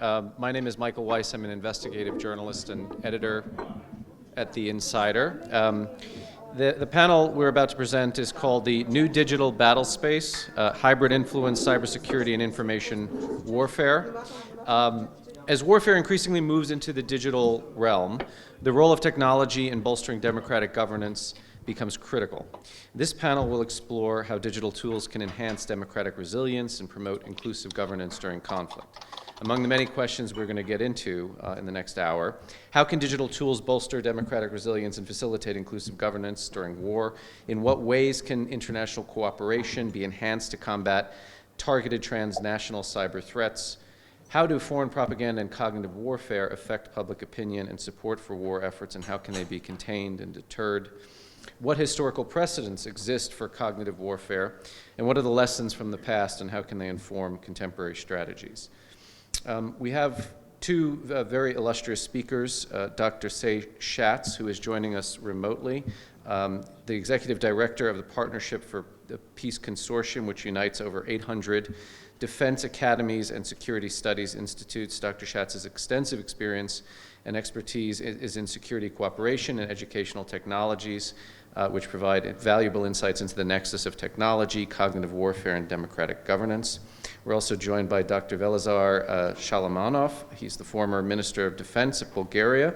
My name is Michael Weiss. I'm an investigative journalist and editor at The Insider. The panel we're about to present is called the New Digital Battle Space, Hybrid Influence, Cybersecurity, and Information Warfare. As warfare increasingly moves into the digital realm, the role of technology in bolstering democratic governance becomes critical. This panel will explore how digital tools can enhance democratic resilience and promote inclusive governance during conflict. Among the many questions we're going to get into in the next hour, how can digital tools bolster democratic resilience and facilitate inclusive governance during war? In what ways can international cooperation be enhanced to combat targeted transnational cyber threats? How do foreign propaganda and cognitive warfare affect public opinion and support for war efforts, and how can they be contained and deterred? What historical precedents exist for cognitive warfare, and what are the lessons from the past, and how can they inform contemporary strategies? We have two very illustrious speakers, Dr. Sae Schatz, who is joining us remotely, the Executive Director of the Partnership for the Peace Consortium, which unites over 800 defense academies and security studies institutes. Dr. Schatz's extensive experience and expertise is in security cooperation and educational technologies, which provide valuable insights into the nexus of technology, cognitive warfare, and democratic governance. We're also joined by Dr. Velizar Shalamanov. He's the former Minister of Defense of Bulgaria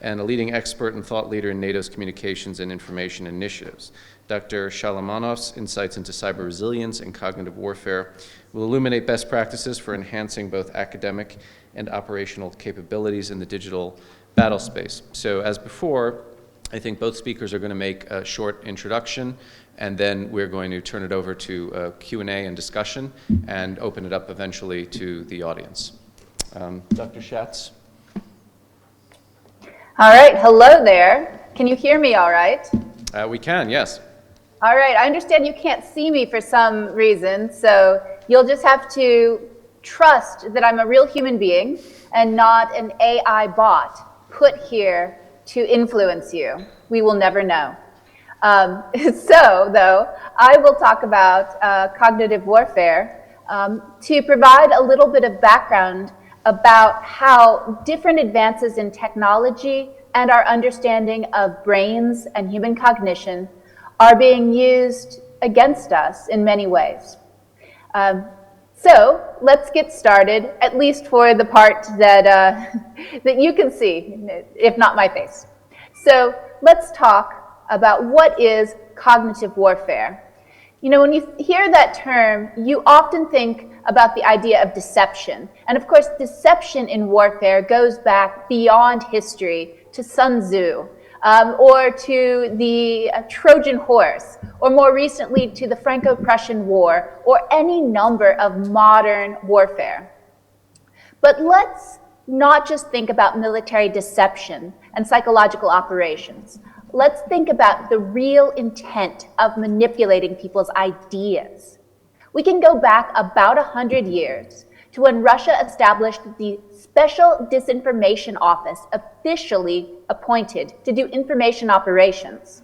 and a leading expert and thought leader in NATO's communications and information initiatives. Dr. Shalamanov's insights into cyber resilience and cognitive warfare will illuminate best practices for enhancing both academic and operational capabilities in the digital battle space. So as before, I think both speakers are going to make a short introduction, and then we're going to turn it over to Q&A and discussion and open it up eventually to the audience. Dr. Schatz. All right, hello there. Can you hear me all right? We can, yes. All right, I understand you can't see me for some reason, so you'll just have to trust that I'm a real human being and not an AI bot put here to influence you. We will never know. Though, I will talk about cognitive warfare to provide a little bit of background about how different advances in technology and our understanding of brains and human cognition are being used against us in many ways. So let's get started, at least for the part that, that you can see, if not my face. So let's talk about what is cognitive warfare. You know, when you hear that term, you often think about the idea of deception. And of course, deception in warfare goes back beyond history to Sun Tzu, or to the Trojan horse, or more recently to the Franco-Prussian War, or any number of modern warfare. But let's not just think about military deception and psychological operations. Let's think about the real intent of manipulating people's ideas. We can go back about 100 years to when Russia established the Special Disinformation Office, officially appointed to do information operations.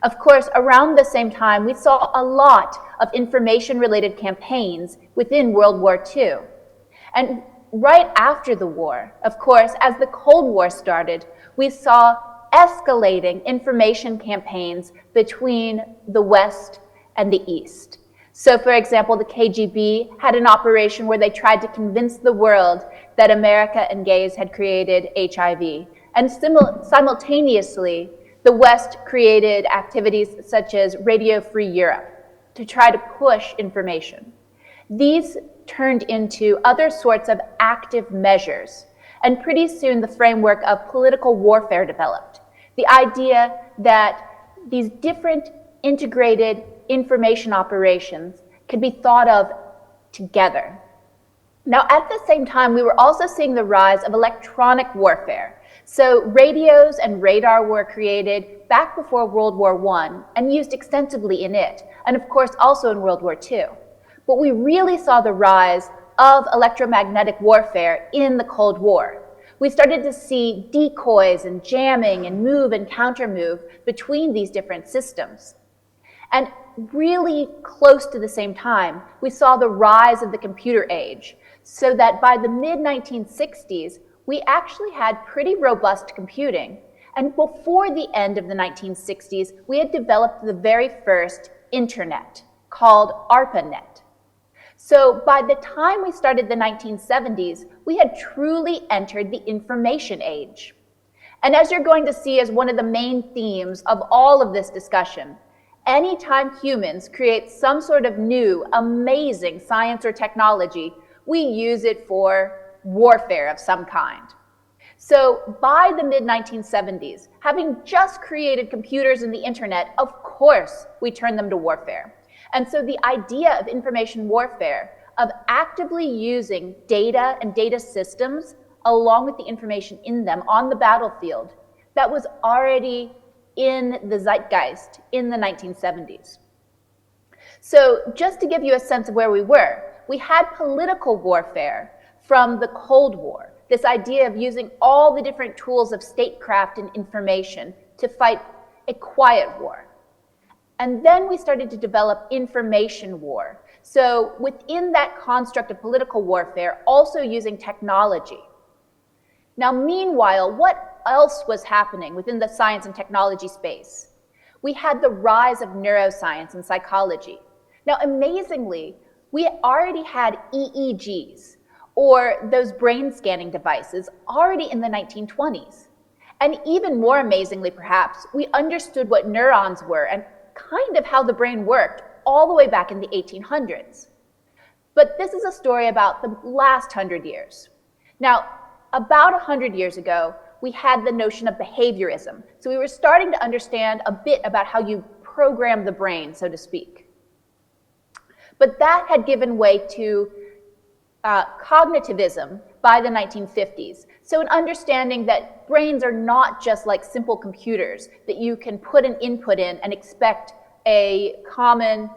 Of course, around the same time, we saw a lot of information-related campaigns within World War II. And right after the war, of course, as the Cold War started, we saw escalating information campaigns between the West and the East. So, for example, the KGB had an operation where they tried to convince the world that America and gays had created HIV. And simultaneously, the West created activities such as Radio Free Europe to try to push information. These turned into other sorts of active measures. And pretty soon, the framework of political warfare developed. The idea that these different integrated information operations could be thought of together. Now, at the same time, we were also seeing the rise of electronic warfare. So radios and radar were created back before World War I and used extensively in it, and of course also in World War II. But we really saw the rise of electromagnetic warfare in the Cold War. We started to see decoys and jamming and move and counter move between these different systems. And really close to the same time, we saw the rise of the computer age, so that by the mid-1960s, we actually had pretty robust computing. And before the end of the 1960s, we had developed the very first internet, called ARPANET. So by the time we started the 1970s, we had truly entered the information age. And as you're going to see as one of the main themes of all of this discussion, anytime humans create some sort of new, amazing science or technology, we use it for warfare of some kind. So by the mid-1970s, having just created computers and the internet, of course we turned them to warfare. And so the idea of information warfare, of actively using data and data systems along with the information in them on the battlefield, that was already in the zeitgeist in the 1970s. So just to give you a sense of where we were, we had political warfare from the Cold War, this idea of using all the different tools of statecraft and information to fight a quiet war. And then we started to develop information war. So within that construct of political warfare, also using technology. Now, meanwhile, what else was happening within the science and technology space? We had the rise of neuroscience and psychology. Now, amazingly, we already had EEGs, or those brain scanning devices, already in the 1920s. And even more amazingly, perhaps, we understood what neurons were and kind of how the brain worked all the way back in the 1800s. But this is a story about the last 100 years. Now, about 100 years ago, we had the notion of behaviorism. So we were starting to understand a bit about how you program the brain, so to speak. But that had given way to cognitivism by the 1950s. So an understanding that brains are not just like simple computers that you can put an input in and expect a common,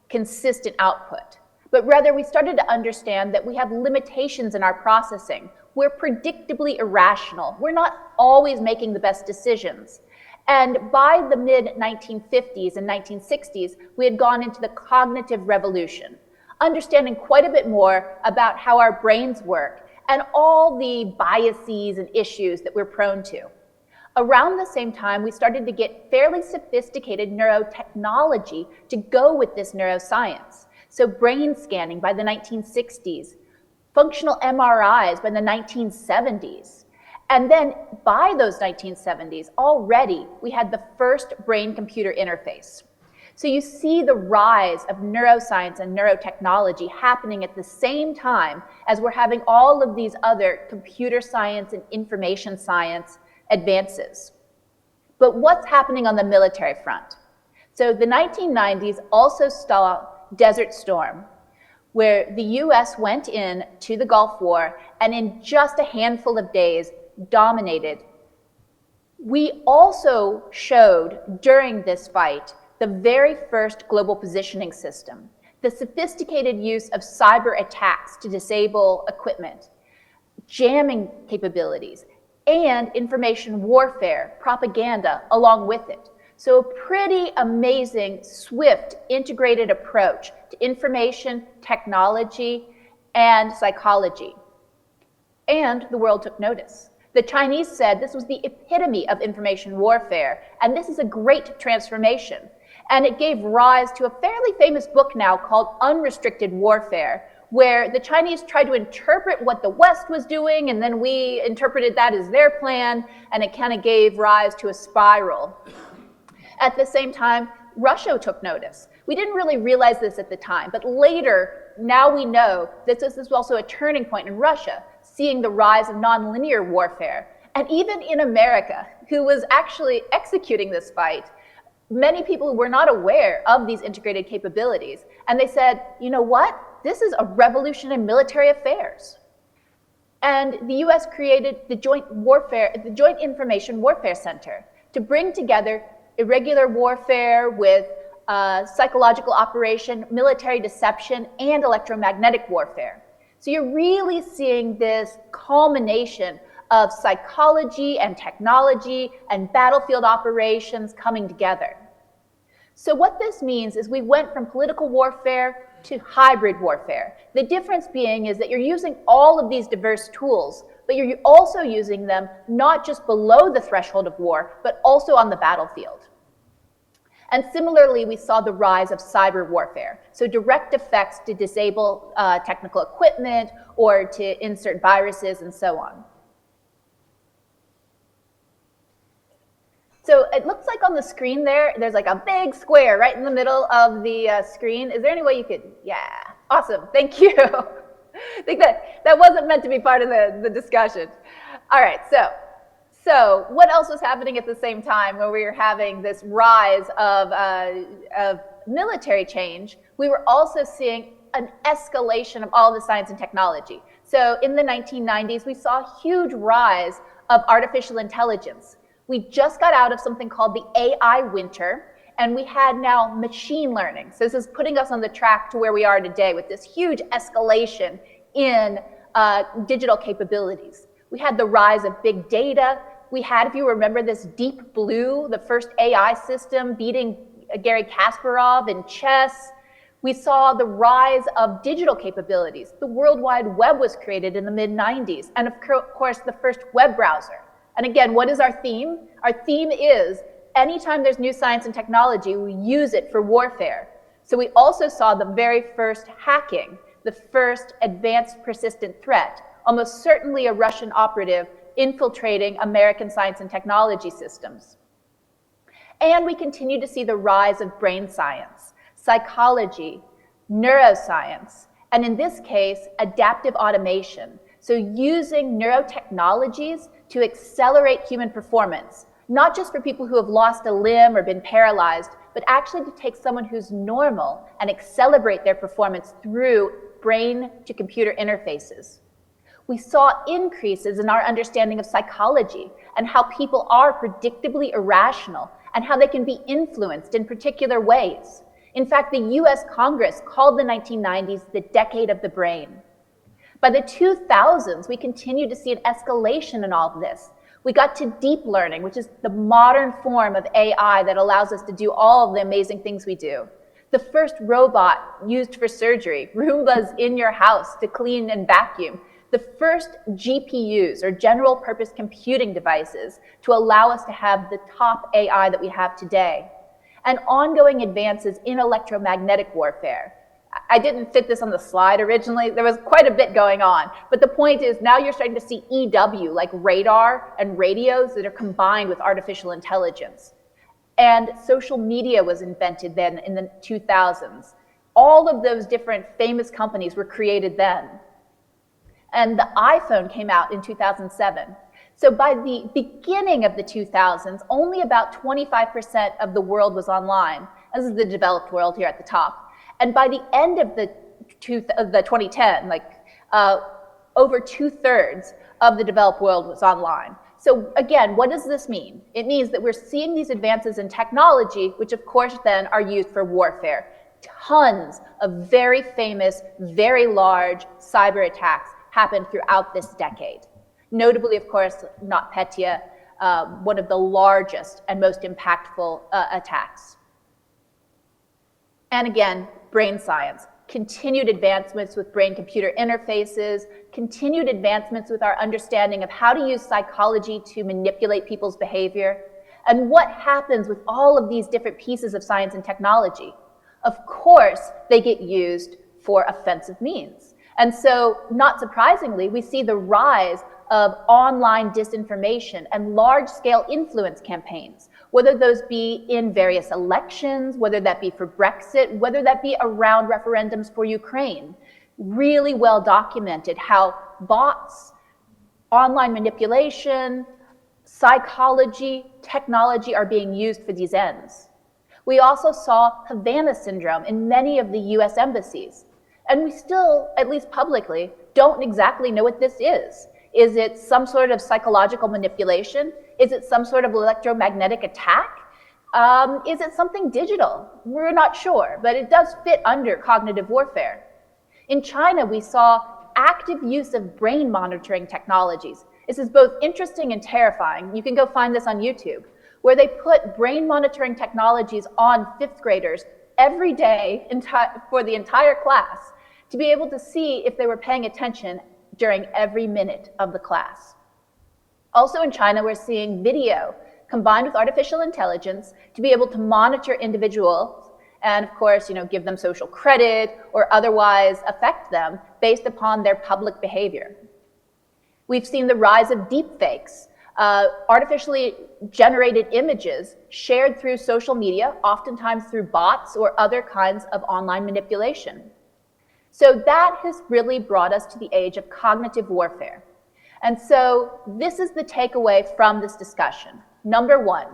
consistent output. But rather, we started to understand that we have limitations in our processing. We're predictably irrational. We're not always making the best decisions. And by the mid-1950s and 1960s, we had gone into the cognitive revolution, understanding quite a bit more about how our brains work and all the biases and issues that we're prone to. Around the same time, we started to get fairly sophisticated neurotechnology to go with this neuroscience. So brain scanning by the 1960s, functional MRIs by the 1970s. And then by those 1970s, already we had the first brain-computer interface. So you see the rise of neuroscience and neurotechnology happening at the same time as we're having all of these other computer science and information science advances. But what's happening on the military front? So the 1990s also saw Desert Storm, where the US went in to the Gulf War and in just a handful of days dominated. We also showed during this fight the very first global positioning system, the sophisticated use of cyber attacks to disable equipment, jamming capabilities, and information warfare, propaganda along with it. So a pretty amazing, swift, integrated approach to information, technology, and psychology. And the world took notice. The Chinese said this was the epitome of information warfare, and this is a great transformation. And it gave rise to a fairly famous book now called Unrestricted Warfare, where the Chinese tried to interpret what the West was doing, and then we interpreted that as their plan, and it kind of gave rise to a spiral. At the same time, Russia took notice. We didn't really realize this at the time, but later, now we know that this is also a turning point in Russia, seeing the rise of nonlinear warfare. And even in America, who was actually executing this fight, many people were not aware of these integrated capabilities. And they said, you know what? This is a revolution in military affairs. And the US created the Joint Information Warfare Center to bring together irregular warfare with psychological operation, military deception, and electromagnetic warfare. So you're really seeing this culmination of psychology and technology and battlefield operations coming together. So what this means is we went from political warfare to hybrid warfare. The difference being is that you're using all of these diverse tools, but you're also using them not just below the threshold of war, but also on the battlefield. And similarly, we saw the rise of cyber warfare. So direct effects to disable technical equipment or to insert viruses and so on. So it looks like on the screen there's like a big square right in the middle of the screen. Is there any way you could, yeah, awesome, thank you. I think that wasn't meant to be part of the discussion. All right, so what else was happening at the same time when we were having this rise of military change? We were also seeing an escalation of all the science and technology. So in the 1990s, we saw a huge rise of artificial intelligence. We just got out of something called the AI winter, and we had now machine learning. So this is putting us on the track to where we are today with this huge escalation in digital capabilities. We had the rise of big data. We had, if you remember, this Deep Blue, the first AI system beating Garry Kasparov in chess. We saw the rise of digital capabilities. The World Wide Web was created in the mid-90s, and of course, the first web browser. And again, what is our theme? Our theme is anytime there's new science and technology, we use it for warfare. So we also saw the very first hacking, the first advanced persistent threat, almost certainly a Russian operative infiltrating American science and technology systems. And we continue to see the rise of brain science, psychology, neuroscience, and in this case, adaptive automation. So using neurotechnologies to accelerate human performance, not just for people who have lost a limb or been paralyzed, but actually to take someone who's normal and accelerate their performance through brain-to-computer interfaces. We saw increases in our understanding of psychology and how people are predictably irrational and how they can be influenced in particular ways. In fact, the US Congress called the 1990s the decade of the brain. By the 2000s, we continued to see an escalation in all of this. We got to deep learning, which is the modern form of AI that allows us to do all of the amazing things we do. The first robot used for surgery, Roombas in your house to clean and vacuum. The first GPUs, or general purpose computing devices, to allow us to have the top AI that we have today. And ongoing advances in electromagnetic warfare. I didn't fit this on the slide originally. There was quite a bit going on. But the point is now you're starting to see EW, like radar and radios that are combined with artificial intelligence. And social media was invented then in the 2000s. All of those different famous companies were created then. And the iPhone came out in 2007. So by the beginning of the 2000s, only about 25% of the world was online. This is the developed world here at the top. And by the end of the 2010, over 2/3 of the developed world was online. So again, what does this mean? It means that we're seeing these advances in technology, which of course then are used for warfare. Tons of very famous, very large cyber attacks happened throughout this decade. Notably, of course, NotPetya, one of the largest and most impactful attacks. And again, brain science, continued advancements with brain-computer interfaces, continued advancements with our understanding of how to use psychology to manipulate people's behavior, and what happens with all of these different pieces of science and technology. Of course, they get used for offensive means. And so, not surprisingly, we see the rise of online disinformation and large-scale influence campaigns, whether those be in various elections, whether that be for Brexit, whether that be around referendums for Ukraine. Really well documented how bots, online manipulation, psychology, technology are being used for these ends. We also saw Havana syndrome in many of the US embassies. And we still, at least publicly, don't exactly know what this is. Is it some sort of psychological manipulation? Is it some sort of electromagnetic attack? Is it something digital? We're not sure, but it does fit under cognitive warfare. In China, we saw active use of brain monitoring technologies. This is both interesting and terrifying. You can go find this on YouTube, where they put brain monitoring technologies on 5th graders every day for the entire class to be able to see if they were paying attention during every minute of the class. Also in China, we're seeing video combined with artificial intelligence to be able to monitor individuals and, of course, give them social credit or otherwise affect them based upon their public behavior. We've seen the rise of deepfakes, artificially generated images shared through social media, oftentimes through bots or other kinds of online manipulation. So that has really brought us to the age of cognitive warfare. And so this is the takeaway from this discussion. Number one,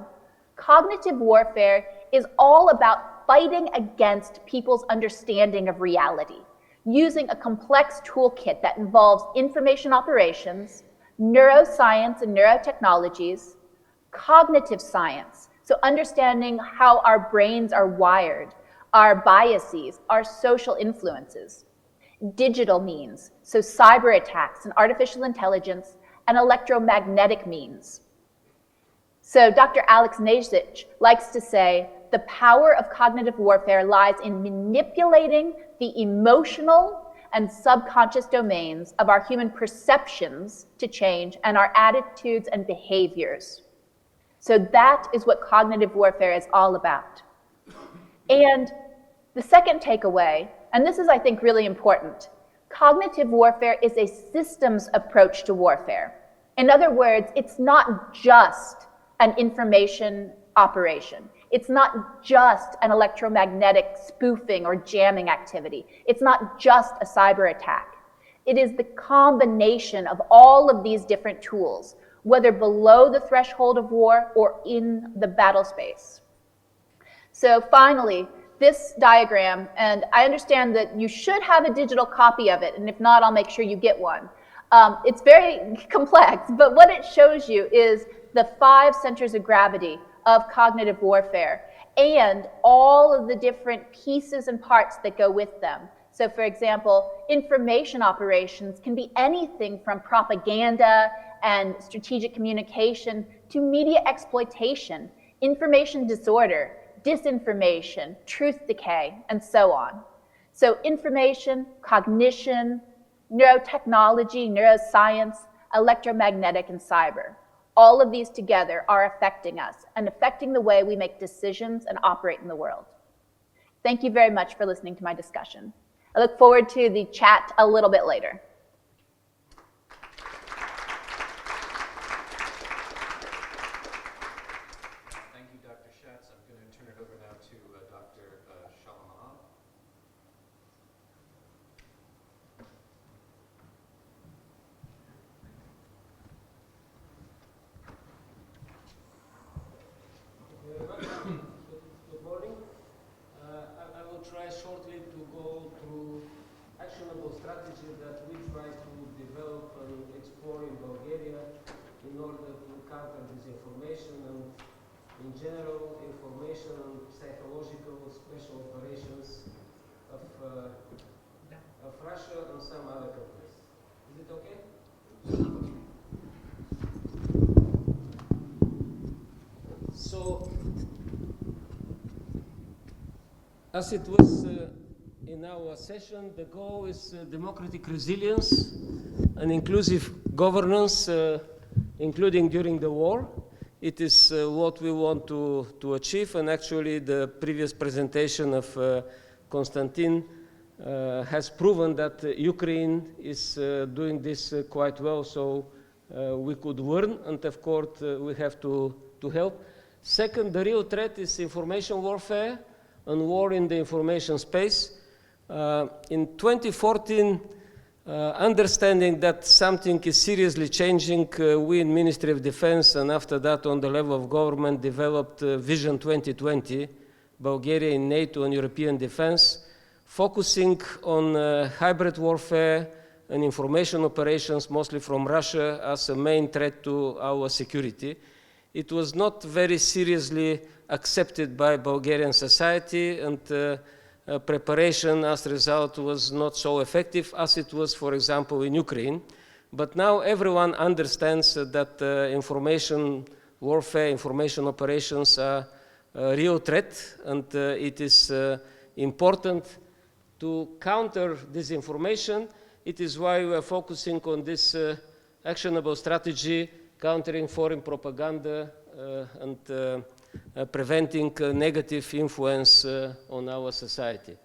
cognitive warfare is all about fighting against people's understanding of reality, using a complex toolkit that involves information operations, neuroscience and neurotechnologies, cognitive science, so understanding how our brains are wired, our biases, our social influences, digital means, so cyber attacks and artificial intelligence, and electromagnetic means. So Dr. Alex Nejic likes to say, the power of cognitive warfare lies in manipulating the emotional and subconscious domains of our human perceptions to change and our attitudes and behaviors. So that is what cognitive warfare is all about. And the second takeaway, and this is, I think, really important, cognitive warfare is a systems approach to warfare. In other words, it's not just an information operation. It's not just an electromagnetic spoofing or jamming activity. It's not just a cyber attack. It is the combination of all of these different tools, whether below the threshold of war or in the battle space. So finally, this diagram, and I understand that you should have a digital copy of it, and if not, I'll make sure you get one. It's very complex, but what it shows you is the 5 centers of gravity of cognitive warfare and all of the different pieces and parts that go with them. So for example, information operations can be anything from propaganda and strategic communication to media exploitation, information disorder, disinformation, truth decay, and so on. So information, cognition, neurotechnology, neuroscience, electromagnetic, and cyber. All of these together are affecting us and affecting the way we make decisions and operate in the world. Thank you very much for listening to my discussion. I look forward to the chat a little bit later. Thank you, Dr. Schatz. I'm going to turn it over now to Dr. Shalamanov. Good morning. I will try shortly to go through actionable strategies that we try to develop and explore in Bulgaria in order to counter disinformation and, in general, information and psychological special operations of Russia and some other countries. Is it okay? So, as it was in our session, the goal is democratic resilience and inclusive governance, including during the war. It is what we want to achieve, and actually the previous presentation of Konstantin has proven that Ukraine is doing this quite well, so we could learn, and of course we have to help. Second, the real threat is information warfare and war in the information space. In 2014, understanding that something is seriously changing, we in Ministry of Defense and after that on the level of government developed Vision 2020, Bulgaria in NATO and European defense, focusing on hybrid warfare and information operations, mostly from Russia, as a main threat to our security. It was not very seriously accepted by Bulgarian society, and preparation as a result was not so effective as it was, for example, in Ukraine. But now everyone understands that information warfare, information operations are a real threat, and it is important to counter disinformation. It is why we are focusing on this actionable strategy, countering foreign propaganda and preventing negative influence on our society.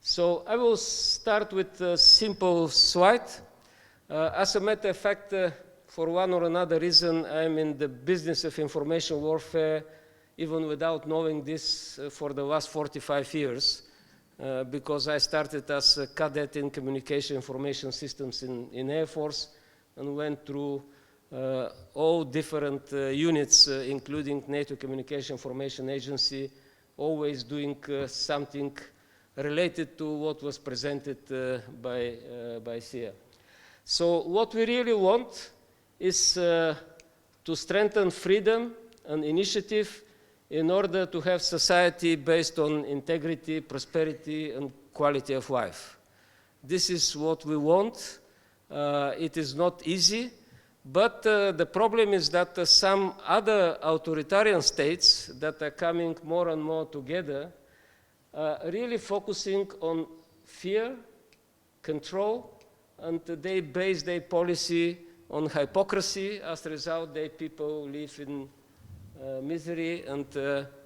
So I will start with a simple slide. As a matter of fact, for one or another reason, I'm in the business of information warfare, even without knowing this for the last 45 years. Because I started as a cadet in communication information systems in Air Force and went through all different units, including NATO Communication Information Agency, always doing something related to what was presented by Sae. So what we really want is to strengthen freedom and initiative in order to have society based on integrity, prosperity, and quality of life. This is what we want. It is not easy, but the problem is that some other authoritarian states that are coming more and more together are really focusing on fear, control, and they base their policy on hypocrisy. As a result, their people live in misery, and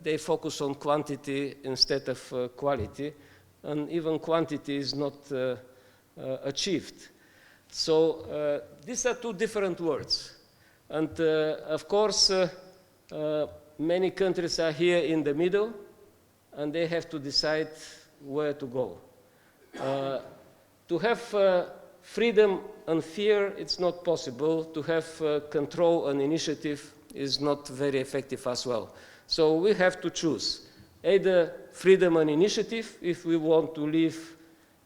they focus on quantity instead of quality, and even quantity is not achieved. So these are two different words, and of course many countries are here in the middle, and they have to decide where to go. To have freedom and fear, it's not possible. To have control and initiative is not very effective as well. So we have to choose either freedom and initiative if we want to live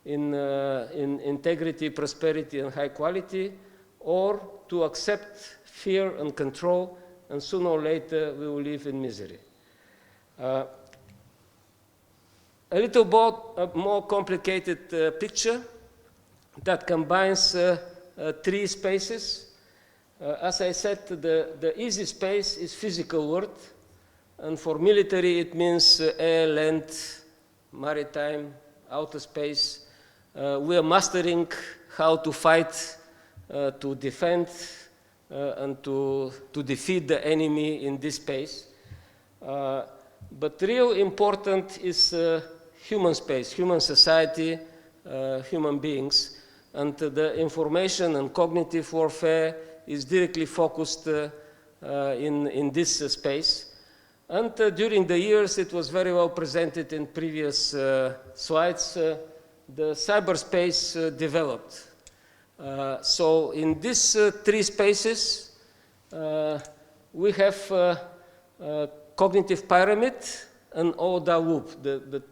in integrity, prosperity, and high quality, or to accept fear and control, and sooner or later we will live in misery. A little more complicated picture that combines three spaces. As I said, the easy space is physical world, and for military it means air, land, maritime, outer space. We are mastering how to fight, to defend, and to defeat the enemy in this space. But real important is human space, human society, human beings, and the information and cognitive warfare is directly focused in this space. And during the years, it was very well presented in previous slides, the cyberspace developed. So in these three spaces, we have cognitive pyramid and ODA loop, the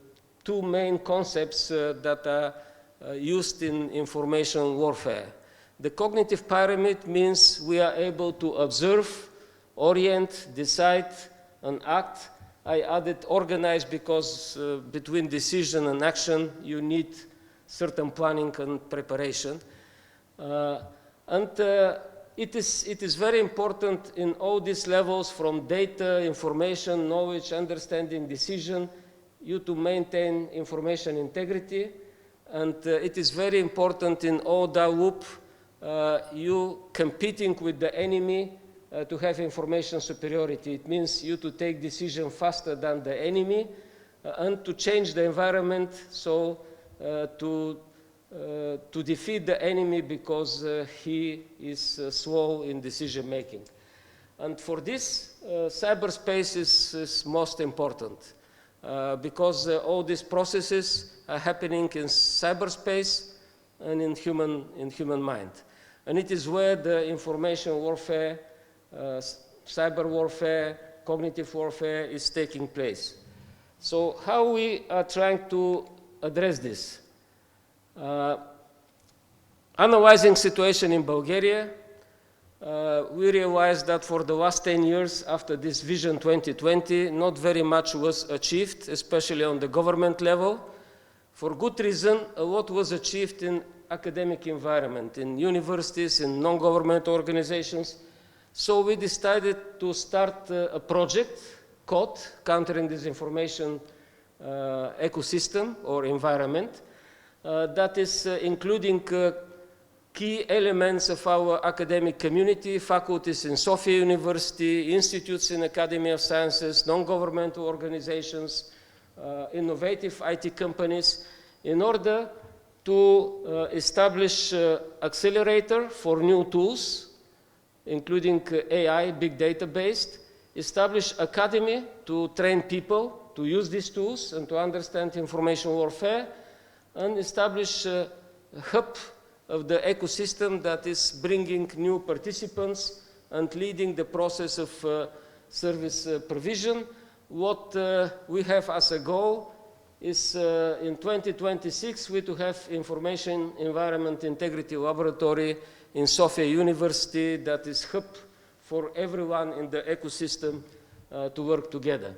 two main concepts that are used in information warfare. The cognitive pyramid means we are able to observe, orient, decide, and act. I added organize because between decision and action you need certain planning and preparation. It is very important in all these levels, from data, information, knowledge, understanding, decision, you to maintain information integrity. And it is very important in all that loop, you competing with the enemy to have information superiority. It means you to take decision faster than the enemy and to change the environment, so to defeat the enemy because he is slow in decision making. And for this, cyberspace is most important because all these processes are happening in cyberspace and in human mind. And it is where the information warfare, cyber warfare, cognitive warfare is taking place. So how we are trying to address this? Analyzing situation in Bulgaria, we realized that for the last 10 years after this Vision 2020, not very much was achieved, especially on the government level. For good reason, a lot was achieved in academic environment, in universities, in non-government organizations, So we decided to start a project called Countering Disinformation Ecosystem or Environment that is including key elements of our academic community, faculties in Sofia University, institutes in Academy of Sciences, non-governmental organizations, innovative IT companies, in order to establish accelerator for new tools, including AI, big data based, establish academy to train people to use these tools and to understand information warfare, and establish a hub of the ecosystem that is bringing new participants and leading the process of service provision. What we have as a goal is in 2026 we to have Information Environment Integrity Laboratory in Sofia University that is hub for everyone in the ecosystem to work together.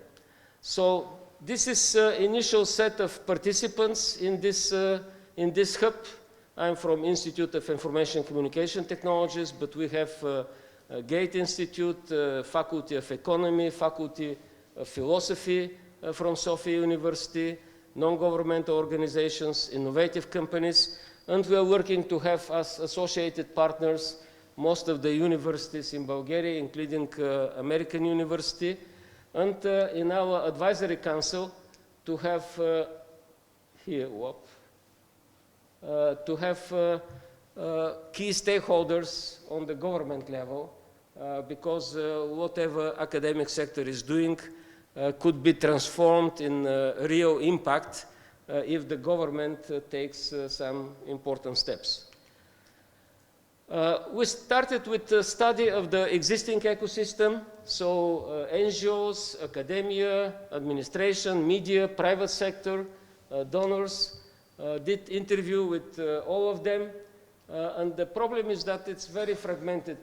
So this is initial set of participants in this hub. I'm from Institute of Information Communication Technologies, but we have Gate Institute, Faculty of Economy, Faculty of Philosophy from Sofia University, non-governmental organizations, innovative companies, and we are working to have as associated partners most of the universities in Bulgaria, including American University, and in our advisory council to have to have key stakeholders on the government level, because whatever academic sector is doing could be transformed in real impact if the government takes some important steps. We started with the study of the existing ecosystem, so NGOs, academia, administration, media, private sector, donors, did interview with all of them, and the problem is that it's very fragmented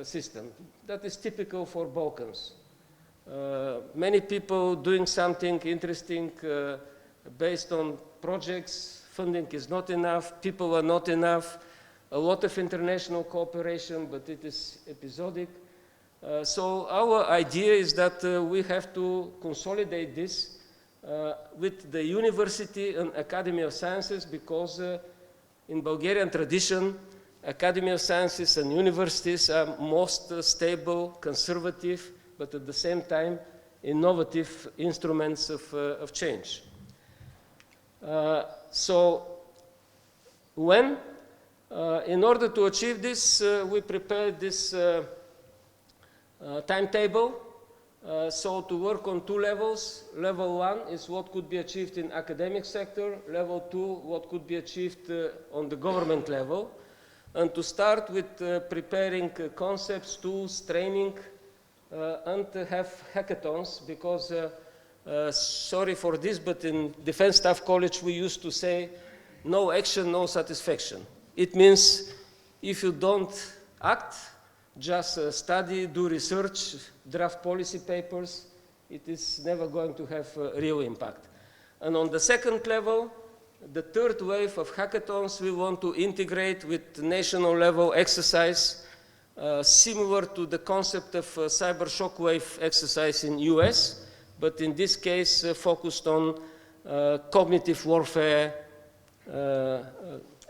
system. That is typical for Balkans. Many people doing something interesting based on projects, funding is not enough, people are not enough, a lot of international cooperation, but it is episodic. So our idea is that we have to consolidate this with the university and Academy of Sciences, because in Bulgarian tradition, Academy of Sciences and universities are most stable, conservative, but at the same time, innovative instruments of change. So when, in order to achieve this, we prepared this timetable. So to work on two levels. Level 1 is what could be achieved in academic sector. Level 2, what could be achieved on the government level. And to start with preparing concepts, tools, training, and to have hackathons, because, sorry for this, but in Defense Staff College we used to say, no action, no satisfaction. It means if you don't act, just study, do research, draft policy papers, it is never going to have a real impact. And on the second level, the third wave of hackathons, we want to integrate with national level exercise, similar to the concept of cyber shockwave exercise in US, but in this case focused on cognitive warfare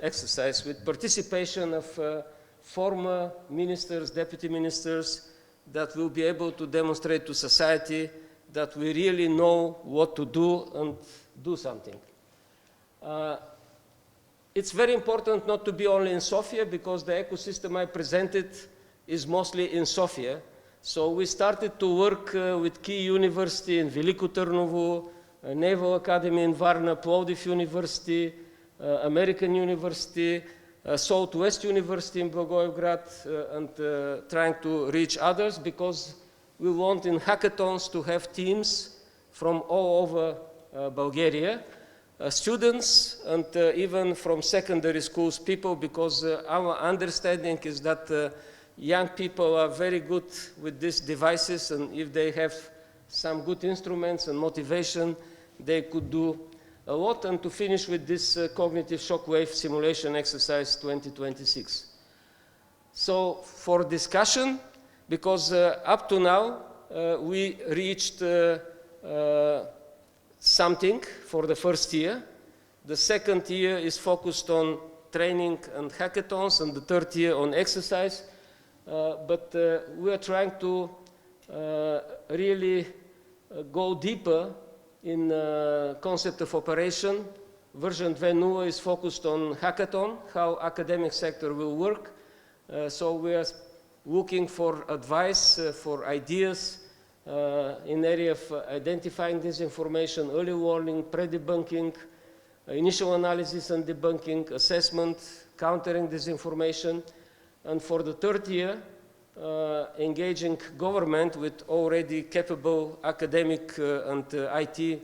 exercise with participation of former ministers, deputy ministers, that will be able to demonstrate to society that we really know what to do and do something. It's very important not to be only in Sofia, because the ecosystem I presented is mostly in Sofia. So we started to work with key university in 𝖤𝗑Ῥ𝗒𝗂𝗋𝖾, Naval Academy in Varna, Plovdiv University, American University, Southwest University in Blagoevgrad, and trying to reach others, because we want in hackathons to have teams from all over Bulgaria, students and even from secondary schools people, because our understanding is that young people are very good with these devices, and if they have some good instruments and motivation, they could do a lot. And to finish with this cognitive shockwave simulation exercise 2026. So for discussion, because up to now we reached something for the first year. The second year is focused on training and hackathons, and the third year on exercise. But we are trying to really go deeper in concept of operation. Version 2 is focused on hackathon, how academic sector will work. So we are looking for advice, for ideas in area of identifying disinformation, early warning, pre-debunking, initial analysis and debunking, assessment, countering disinformation. And for the third year, engaging government with already capable academic and IT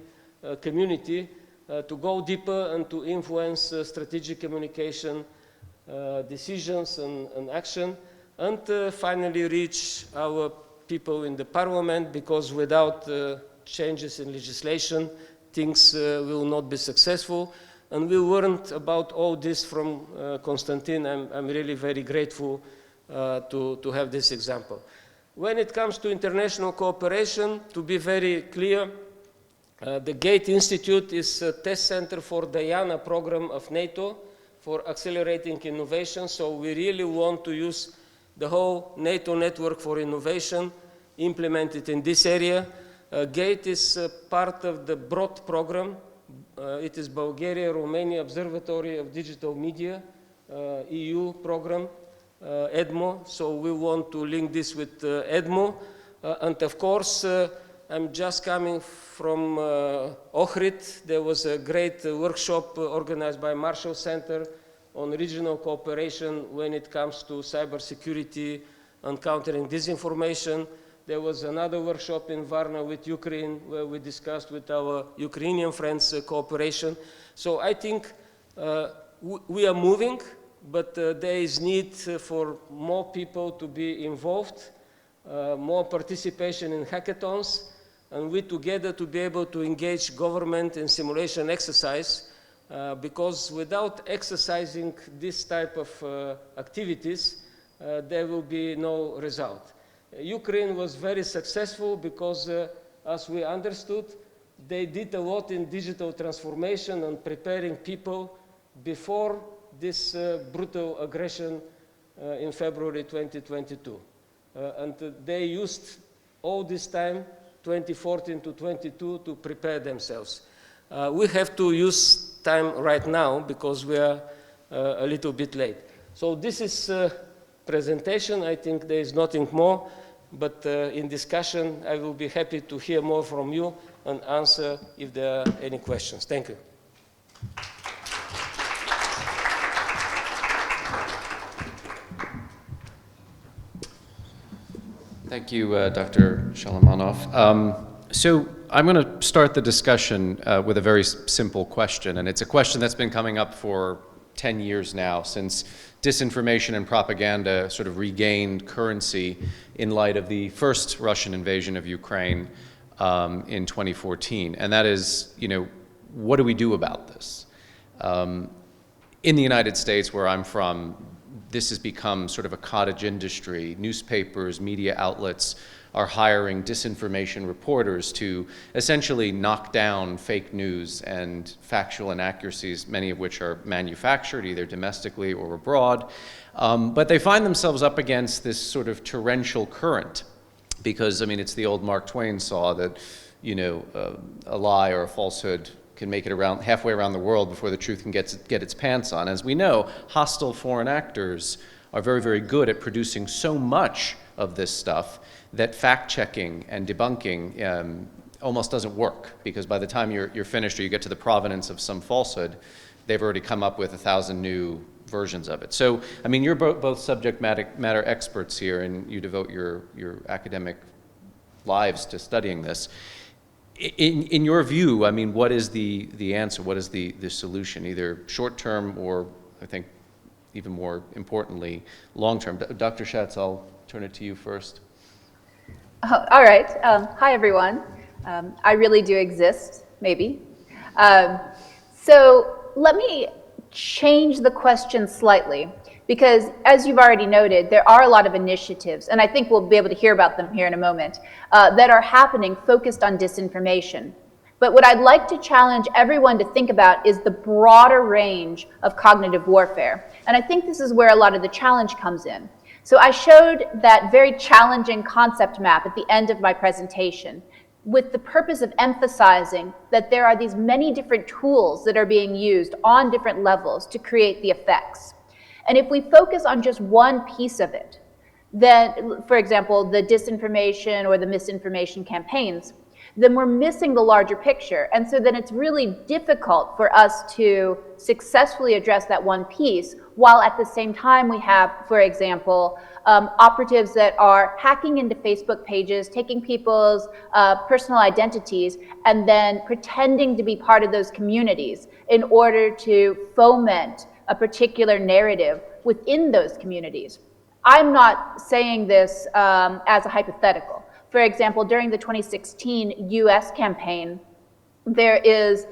community to go deeper and to influence strategic communication, decisions and action, and finally reach our people in the parliament, because without changes in legislation, things will not be successful. And we learned about all this from Konstantin. I'm really very grateful to have this example. When it comes to international cooperation, to be very clear, the GATE Institute is a test center for the DIANA program of NATO for accelerating innovation. So we really want to use the whole NATO network for innovation, implement it in this area. GATE is part of the broad program. It is Bulgaria-Romania Observatory of Digital Media, EU program, EDMO. So we want to link this with EDMO. And of course, I'm just coming from Ohrid. There was a great workshop organized by Marshall Center on regional cooperation when it comes to cybersecurity and countering disinformation. There was another workshop in Varna with Ukraine where we discussed with our Ukrainian friends cooperation. So I think we are moving, but there is need for more people to be involved, more participation in hackathons, and we together to be able to engage government in simulation exercise, because without exercising this type of activities, there will be no result. Ukraine was very successful because, as we understood, they did a lot in digital transformation and preparing people before this brutal aggression in February 2022. And they used all this time, 2014 to 22, to prepare themselves. We have to use time right now because we are a little bit late. So this is presentation. I think there is nothing more, but in discussion, I will be happy to hear more from you and answer if there are any questions. Thank you. Thank you, Dr. Shalamanov. So I'm going to start the discussion with a very simple question, and it's a question that's been coming up for 10 years now, since disinformation and propaganda sort of regained currency in light of the first Russian invasion of Ukraine in 2014. And that is, what do we do about this? In the United States, where I'm from, this has become sort of a cottage industry. Newspapers, media outlets are hiring disinformation reporters to essentially knock down fake news and factual inaccuracies, many of which are manufactured either domestically or abroad. But they find themselves up against this sort of torrential current because, it's the old Mark Twain saw that, a lie or a falsehood can make it around halfway around the world before the truth can get its pants on. As we know, hostile foreign actors are very, very good at producing so much of this stuff that fact-checking and debunking almost doesn't work, because by the time you're finished or you get to the provenance of some falsehood, they've already come up with 1,000 new versions of it. So, you're both subject matter experts here, and you devote your academic lives to studying this. In your view, what is the answer? What is the solution, either short-term or, I think, even more importantly, long-term? Dr. Schatz, I'll turn it to you first. All right. Hi, everyone. I really do exist, maybe. So let me change the question slightly, because as you've already noted, there are a lot of initiatives, and I think we'll be able to hear about them here in a moment, that are happening focused on disinformation. But what I'd like to challenge everyone to think about is the broader range of cognitive warfare. And I think this is where a lot of the challenge comes in. So I showed that very challenging concept map at the end of my presentation with the purpose of emphasizing that there are these many different tools that are being used on different levels to create the effects. And if we focus on just one piece of it, then, for example, the disinformation or the misinformation campaigns, then we're missing the larger picture. And so then it's really difficult for us to successfully address that one piece, while at the same time we have, for example, operatives that are hacking into Facebook pages, taking people's personal identities, and then pretending to be part of those communities in order to foment a particular narrative within those communities. I'm not saying this as a hypothetical. For example, during the 2016 US campaign, there is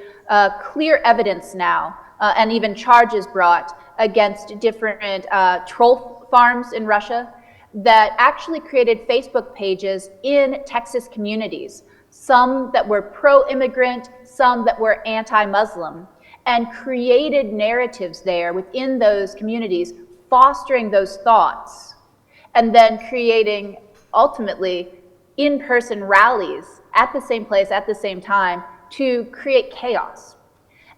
clear evidence now, and even charges brought against different troll farms in Russia that actually created Facebook pages in Texas communities, some that were pro-immigrant, some that were anti-Muslim, and created narratives there within those communities, fostering those thoughts, and then creating, ultimately, in-person rallies at the same place, at the same time, to create chaos.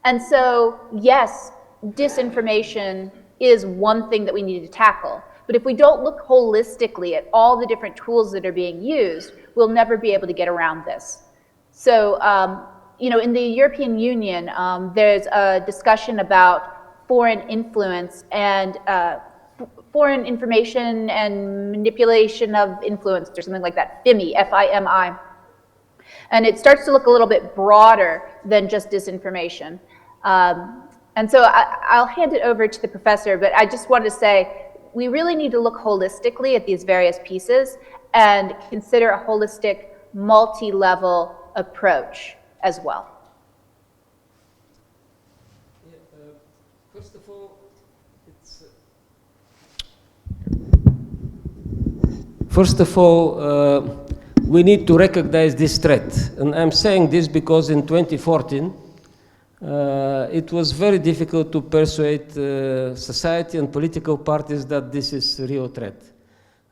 And so, yes, disinformation is one thing that we need to tackle. But if we don't look holistically at all the different tools that are being used, we'll never be able to get around this. So, in the European Union, there's a discussion about foreign influence and foreign information and manipulation of influence, or something like that, FIMI, F-I-M-I. And it starts to look a little bit broader than just disinformation. And so I'll hand it over to the professor, but I just want to say, we really need to look holistically at these various pieces and consider a holistic, multi-level approach as well. First of all, we need to recognize this threat. And I'm saying this because in 2014, it was very difficult to persuade society and political parties that this is a real threat.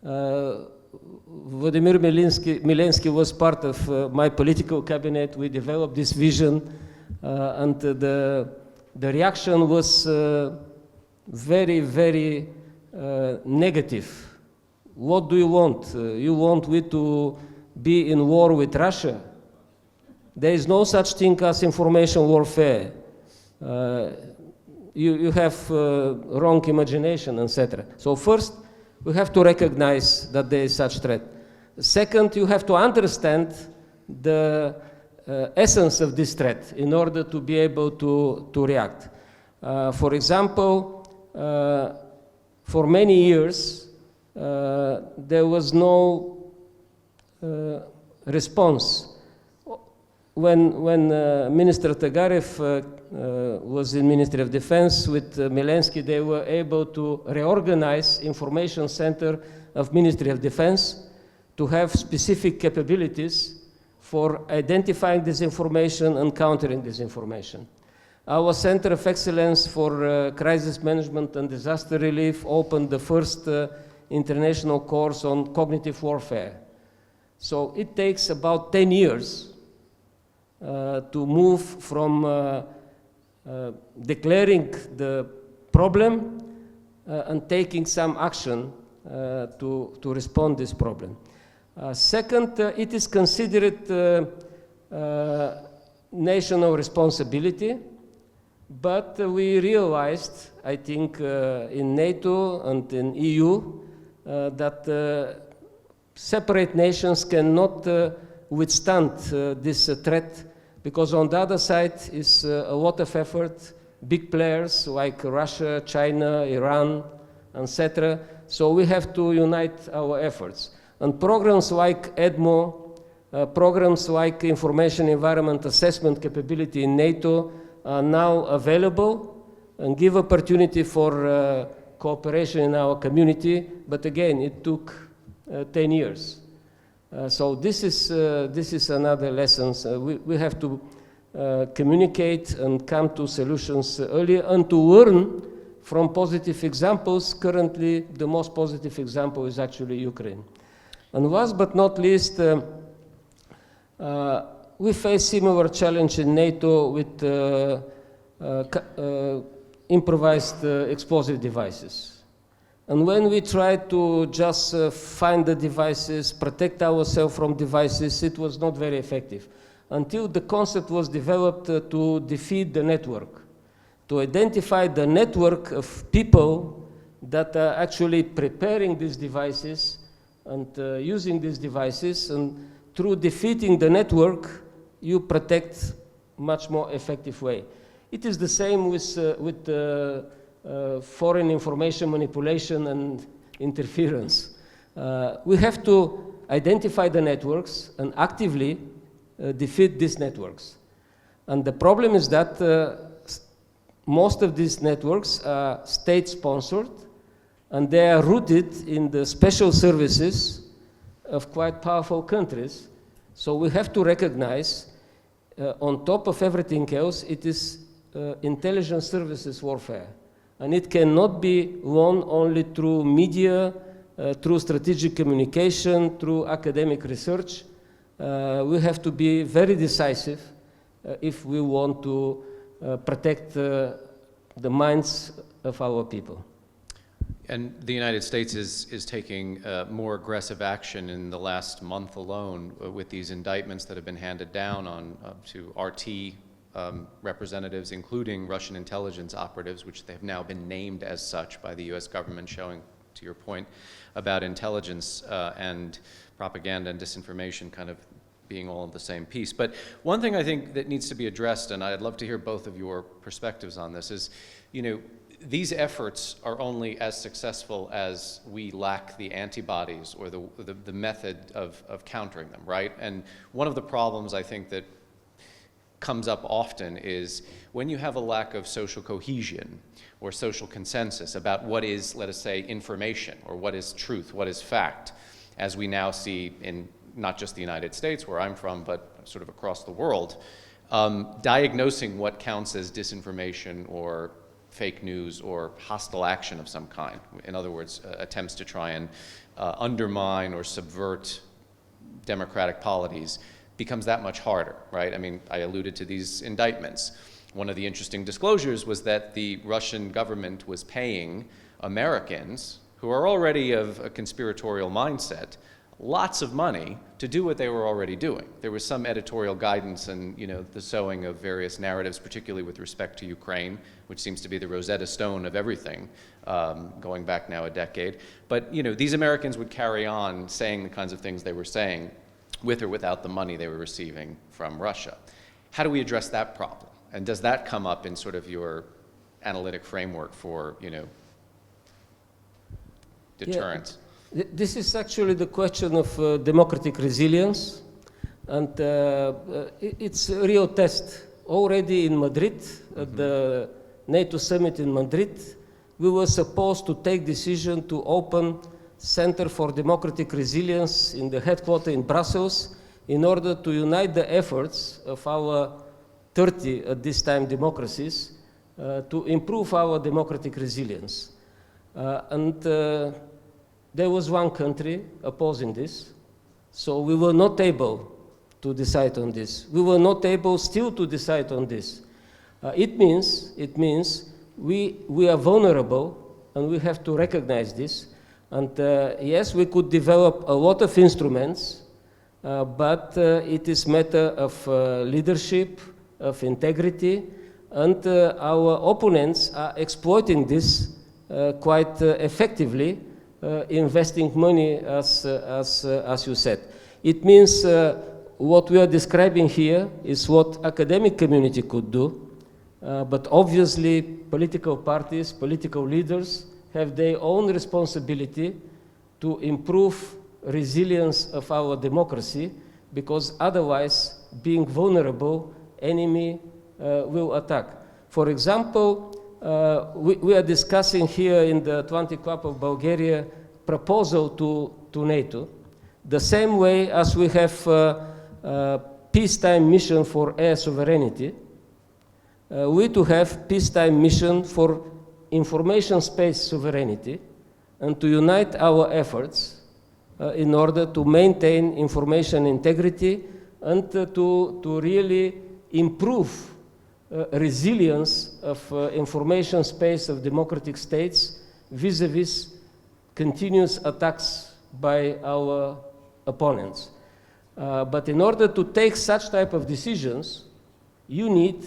Vladimir Milensky was part of my political cabinet. We developed this vision, and the reaction was very, very negative. What do you want? You want we to be in war with Russia? There is no such thing as information warfare. You have wrong imagination, etc. So first, we have to recognize that there is such threat. Second, you have to understand the essence of this threat in order to be able to react. For example, for many years, there was no response. When Minister Tagarev was in Ministry of Defense with Milensky, they were able to reorganize information center of Ministry of Defense to have specific capabilities for identifying disinformation and countering disinformation. Our Center of Excellence for Crisis Management and Disaster Relief opened the first international course on cognitive warfare. So it takes about 10 years to move from declaring the problem and taking some action to respond to this problem. Second, it is considered national responsibility, but we realized, I think, in NATO and in EU, that separate nations cannot withstand this threat, because on the other side is a lot of effort, big players like Russia, China, Iran, etc. So we have to unite our efforts. And programs like EDMO, programs like Information Environment Assessment Capability in NATO are now available, and give opportunity for cooperation in our community, but again, it took 10 years. So this is another lesson. We have to communicate and come to solutions earlier and to learn from positive examples. Currently, the most positive example is actually Ukraine. And last but not least, we face similar challenge in NATO with improvised explosive devices. And when we try to just find the devices, protect ourselves from devices, it was not very effective. Until the concept was developed to defeat the network, to identify the network of people that are actually preparing these devices and using these devices, and through defeating the network, you protect much more effective way. It is the same with foreign information manipulation and interference. We have to identify the networks and actively defeat these networks. And the problem is that most of these networks are state-sponsored, and they are rooted in the special services of quite powerful countries. So we have to recognize, on top of everything else, it is intelligence services warfare. And it cannot be won only through media, through strategic communication, through academic research. We have to be very decisive if we want to protect the minds of our people. And the United States is taking more aggressive action in the last month alone with these indictments that have been handed down on to RT representatives, including Russian intelligence operatives, which they have now been named as such by the US government, showing, to your point, about intelligence and propaganda and disinformation kind of being all of the same piece. But one thing I think that needs to be addressed, and I'd love to hear both of your perspectives on this, is, you know, these efforts are only as successful as we lack the antibodies or the method of countering them, right? And one of the problems I think that comes up often is when you have a lack of social cohesion or social consensus about what is, let us say, information, or what is truth, what is fact, as we now see in not just the United States, where I'm from, but sort of across the world, diagnosing what counts as disinformation or fake news or hostile action of some kind. In other words, attempts to try and undermine or subvert democratic polities becomes that much harder, right? I mean, I alluded to these indictments. One of the interesting disclosures was that the Russian government was paying Americans, who are already of a conspiratorial mindset, lots of money to do what they were already doing. There was some editorial guidance and, you know, the sowing of various narratives, particularly with respect to Ukraine, which seems to be the Rosetta Stone of everything, going back now a decade. But, you know, these Americans would carry on saying the kinds of things they were saying with or without the money they were receiving from Russia. How do we address that problem? And does that come up in sort of your analytic framework for, you know, deterrence? Yeah. This is actually the question of democratic resilience, and it's a real test. Already in Madrid, at the NATO summit in Madrid, we were supposed to take decision to open Center for Democratic Resilience in the headquarters in Brussels in order to unite the efforts of our 30, at this time, democracies to improve our democratic resilience. There was one country opposing this, so we were not able to decide on this. We were not able still to decide on this. It means we are vulnerable, and we have to recognize this. And yes, we could develop a lot of instruments, but it is matter of leadership, of integrity, and our opponents are exploiting this quite effectively, investing money, as you said. It means what we are describing here is what academic community could do, but obviously political parties, political leaders have their own responsibility to improve resilience of our democracy, because otherwise, being vulnerable, enemy will attack. For example, we are discussing here in the Atlantic Club of Bulgaria proposal to NATO, the same way as we have peacetime mission for air sovereignty, we to have peacetime mission for information space sovereignty, and to unite our efforts in order to maintain information integrity and to really improve resilience of information space of democratic states vis-a-vis continuous attacks by our opponents. But in order to take such type of decisions, you need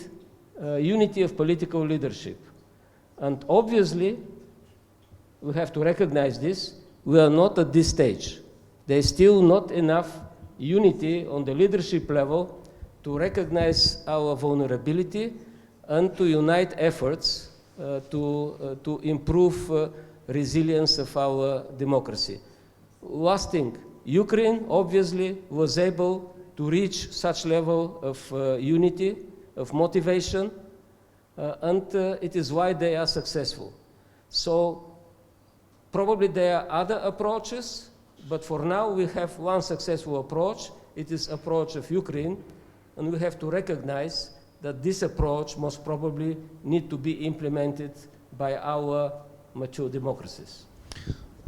unity of political leadership. And obviously, we have to recognize this, we are not at this stage. There is still not enough unity on the leadership level to recognize our vulnerability and to unite efforts to improve resilience of our democracy. Last thing, Ukraine obviously was able to reach such level of unity, of motivation, and it is why they are successful. So probably there are other approaches, but for now we have one successful approach. It is approach of Ukraine, and we have to recognize that this approach most probably need to be implemented by our mature democracies.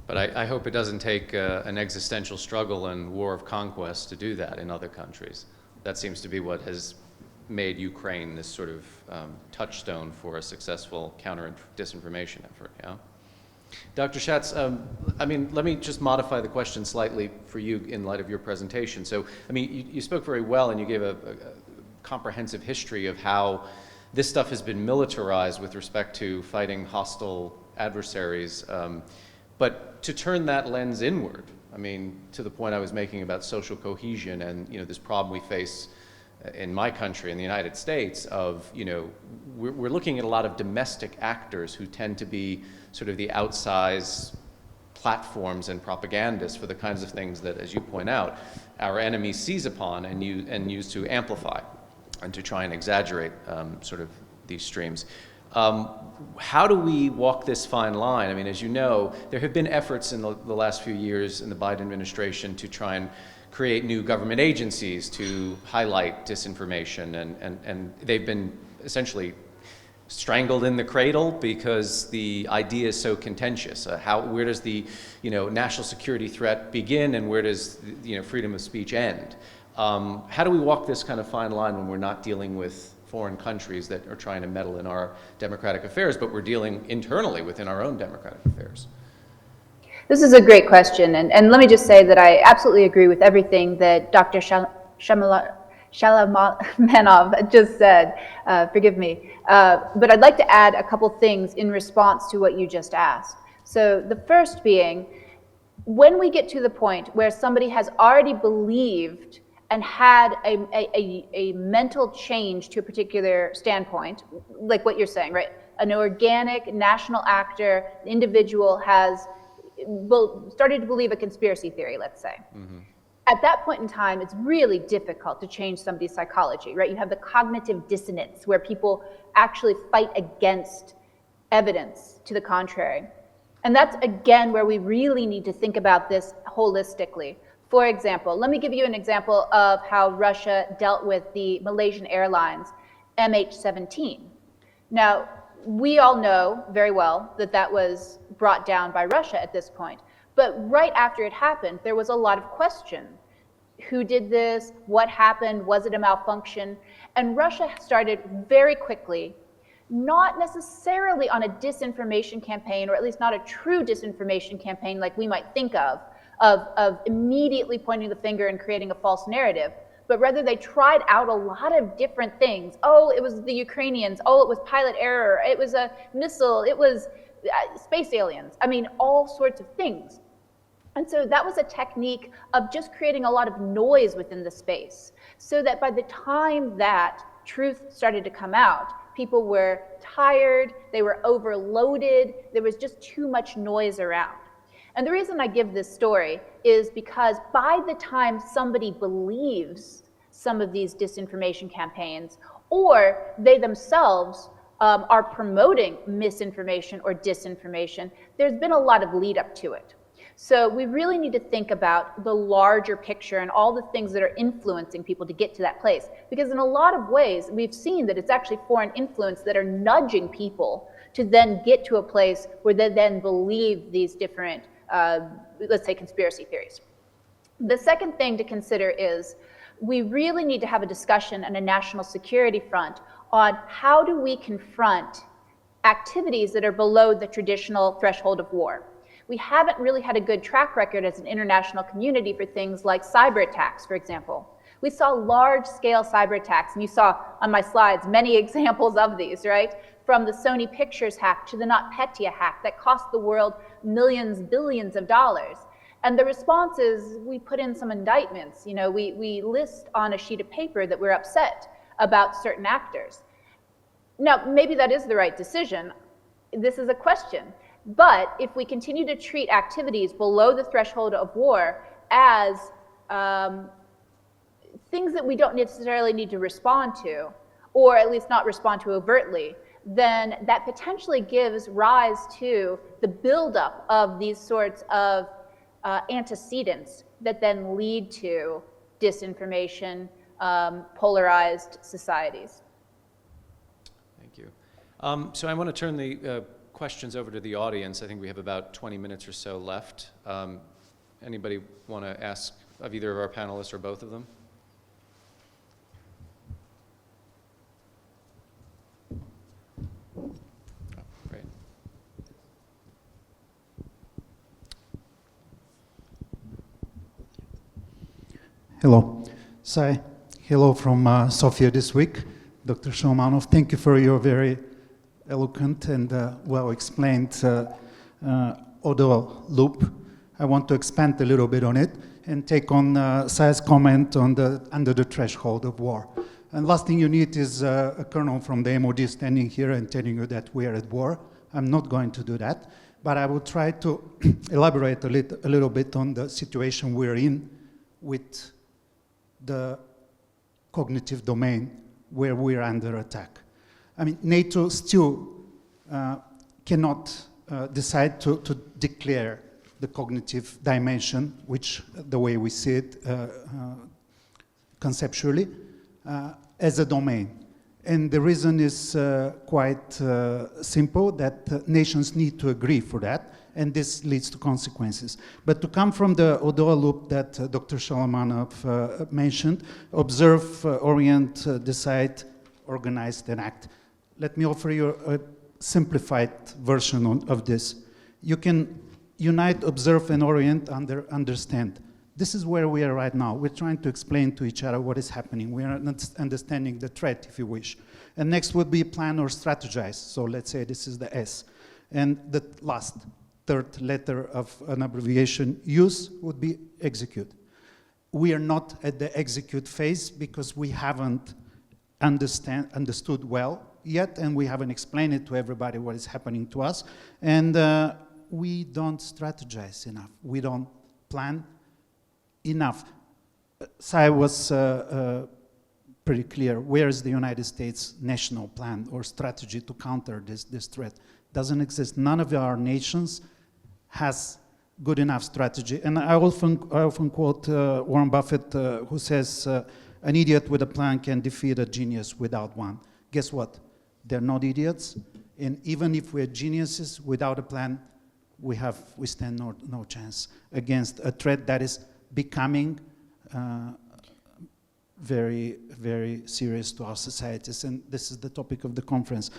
But I hope it doesn't take an existential struggle and war of conquest to do that in other countries. That seems to be what has made Ukraine this sort of touchstone for a successful counter-disinformation effort, yeah? Dr. Schatz, I mean, let me just modify the question slightly for you in light of your presentation. So, I mean, you spoke very well and you gave a comprehensive history of how this stuff has been militarized with respect to fighting hostile adversaries. But to turn that lens inward, I mean, to the point I was making about social cohesion and, you know, this problem we face in my country, in the United States, of, you know, we're looking at a lot of domestic actors who tend to be sort of the outsized platforms and propagandists for the kinds of things that, as you point out, our enemy seize upon and use to amplify and to try and exaggerate sort of these streams. How do we walk this fine line? I mean, as you know, there have been efforts in the last few years in the Biden administration to try and create new government agencies to highlight disinformation, and they've been essentially strangled in the cradle because the idea is so contentious. Where does the national security threat begin, and where does freedom of speech end? How do we walk this kind of fine line when we're not dealing with foreign countries that are trying to meddle in our democratic affairs, but we're dealing internally within our own democratic affairs? This is a great question, and let me just say that I absolutely agree with everything that Dr. Shalamanov just said. Forgive me. But I'd like to add a couple things in response to what you just asked. So the first being, when we get to the point where somebody has already believed and had a mental change to a particular standpoint, like what you're saying, right? An organic national actor, individual has started to believe a conspiracy theory, let's say. Mm-hmm. At that point in time, it's really difficult to change somebody's psychology, right? You have the cognitive dissonance where people actually fight against evidence to the contrary. And that's, again, where we really need to think about this holistically. For example, let me give you an example of how Russia dealt with the Malaysian Airlines MH17. Now, we all know very well that that was brought down by Russia at this point. But right after it happened, there was a lot of question. Who did this? What happened? Was it a malfunction? And Russia started very quickly, not necessarily on a disinformation campaign, or at least not a true disinformation campaign like we might think of immediately pointing the finger and creating a false narrative. But rather they tried out a lot of different things. Oh, it was the Ukrainians. Oh, it was pilot error. It was a missile. It was space aliens. I mean, all sorts of things. And so that was a technique of just creating a lot of noise within the space, so that by the time that truth started to come out, people were tired, they were overloaded, there was just too much noise around. And the reason I give this story is because by the time somebody believes some of these disinformation campaigns, or they themselves are promoting misinformation or disinformation, there's been a lot of lead up to it. So we really need to think about the larger picture and all the things that are influencing people to get to that place. Because in a lot of ways, we've seen that it's actually foreign influence that are nudging people to then get to a place where they then believe these different, let's say, conspiracy theories. The second thing to consider is we really need to have a discussion on a national security front on how do we confront activities that are below the traditional threshold of war. We haven't really had a good track record as an international community for things like cyber attacks, for example. We saw large-scale cyber attacks, and you saw on my slides many examples of these, right? From the Sony Pictures hack to the NotPetya hack that cost the world millions, billions of dollars. And the response is we put in some indictments. You know, we list on a sheet of paper that we're upset about certain actors. Now, maybe that is the right decision. This is a question. But if we continue to treat activities below the threshold of war as things that we don't necessarily need to respond to, or at least not respond to overtly, then that potentially gives rise to the buildup of these sorts of antecedents that then lead to disinformation, polarized societies. Thank you. So I want to turn the questions over to the audience. I think we have about 20 minutes or so left. Anybody want to ask of either of our panelists or both of them? Oh, great. Hello. Sae, hello from Sofia this week. Dr. Shalamanov, thank you for your very eloquent and well-explained audio loop. I want to expand a little bit on it and take on Sae's comment on the under the threshold of war. And last thing you need is a colonel from the MOD standing here and telling you that we are at war. I'm not going to do that, but I will try to elaborate a little bit on the situation we're in with the cognitive domain where we're under attack. I mean, NATO still cannot decide to declare the cognitive dimension, which the way we see it conceptually, as a domain. And the reason is quite simple, that nations need to agree for that, and this leads to consequences. But to come from the Odoa loop that Dr. Shalamanov mentioned, observe, orient, decide, organize, and act. Let me offer you a simplified version of this. You can unite, observe, and orient, understand. This is where we are right now. We're trying to explain to each other what is happening. We are understanding the threat, if you wish. And next would be plan or strategize. So let's say this is the S. And the last, third letter of an abbreviation, use, would be execute. We are not at the execute phase because we haven't understood well yet, and we haven't explained it to everybody what is happening to us. And we don't strategize enough. We don't plan enough. Sae was pretty clear. Where is the United States national plan or strategy to counter this threat? Doesn't exist. None of our nations has good enough strategy. And I often quote Warren Buffett, who says, an idiot with a plan can defeat a genius without one. Guess what? They're not idiots. And even if we're geniuses without a plan, we stand no chance against a threat that is becoming very, very serious to our societies. And this is the topic of the conference.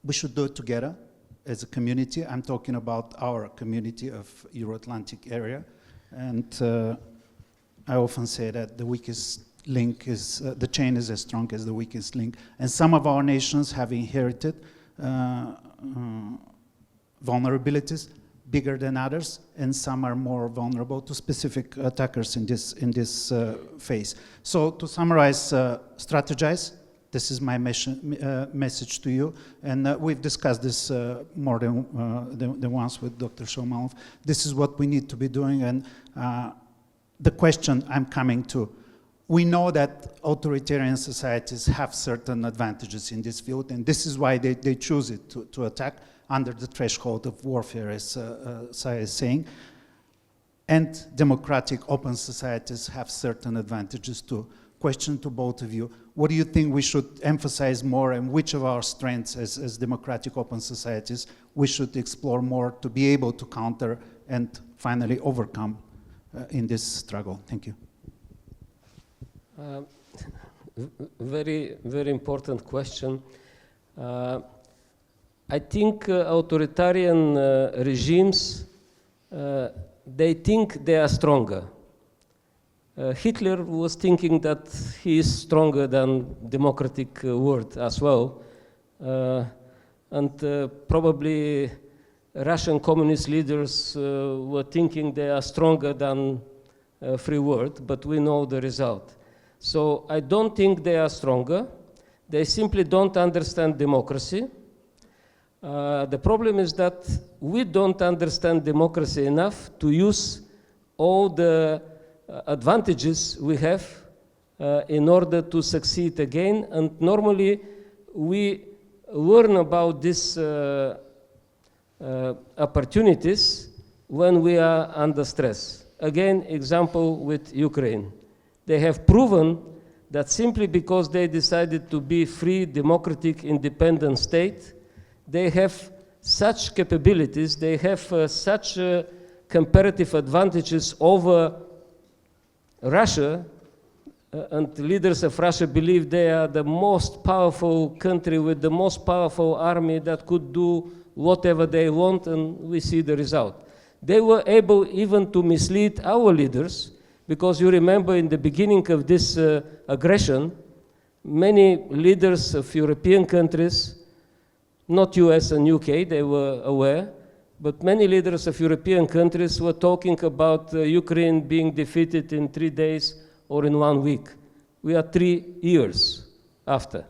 We should do it together as a community. I'm talking about our community of Euro-Atlantic area. And I often say that the weakest link is, the chain is as strong as the weakest link. And some of our nations have inherited vulnerabilities bigger than others, and some are more vulnerable to specific attackers in this phase. So to summarize, strategize. This is my message to you, and we've discussed this more than once with Dr. Shalamanov. This is what we need to be doing, and the question I'm coming to, we know that authoritarian societies have certain advantages in this field, and this is why they choose it to attack under the threshold of warfare, as Sae is saying. And democratic open societies have certain advantages too. Question to both of you: what do you think we should emphasize more, and which of our strengths as democratic open societies we should explore more to be able to counter and finally overcome in this struggle? Thank you. Very, very important question. I think authoritarian regimes, they think they are stronger. Hitler was thinking that he is stronger than democratic world as well. And probably Russian communist leaders were thinking they are stronger than free world, but we know the result. So I don't think they are stronger. They simply don't understand democracy. The problem is that we don't understand democracy enough to use all the advantages we have in order to succeed again. And normally we learn about these opportunities when we are under stress. Again, example with Ukraine. They have proven that simply because they decided to be free, democratic, independent state, they have such capabilities, they have such comparative advantages over Russia, and leaders of Russia believe they are the most powerful country with the most powerful army that could do whatever they want, and we see the result. They were able even to mislead our leaders, because you remember in the beginning of this aggression, many leaders of European countries, not US and UK, they were aware, but many leaders of European countries were talking about Ukraine being defeated in 3 days or in 1 week. We are 3 years after,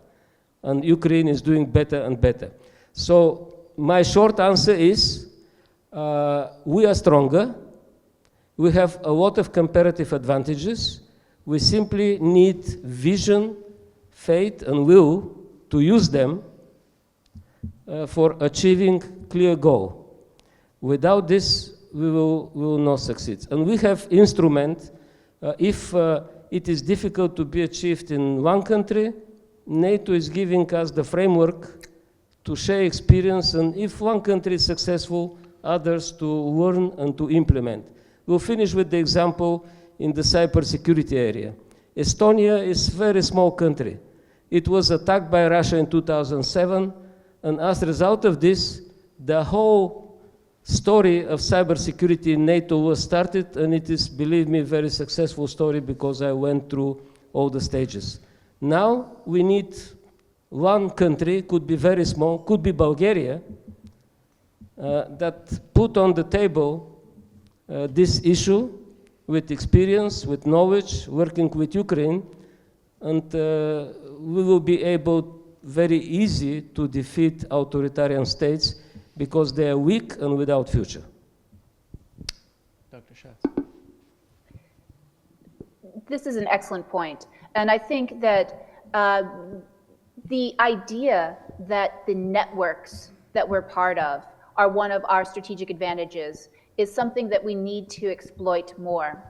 and Ukraine is doing better and better. So my short answer is, we are stronger. We have a lot of comparative advantages. We simply need vision, faith, and will to use them for achieving clear goal. Without this, we will not succeed. And we have instrument. If it is difficult to be achieved in one country, NATO is giving us the framework to share experience, and if one country is successful, others to learn and to implement. We'll finish with the example in the cybersecurity area. Estonia is a very small country. It was attacked by Russia in 2007, and as a result of this, the whole story of cybersecurity in NATO was started, and it is, believe me, a very successful story because I went through all the stages. Now we need one country, could be very small, could be Bulgaria, that put on the table this issue with experience, with knowledge, working with Ukraine, and we will be able very easy to defeat authoritarian states because they are weak and without future. Dr. Schatz. This is an excellent point. And I think that the idea that the networks that we're part of are one of our strategic advantages is something that we need to exploit more.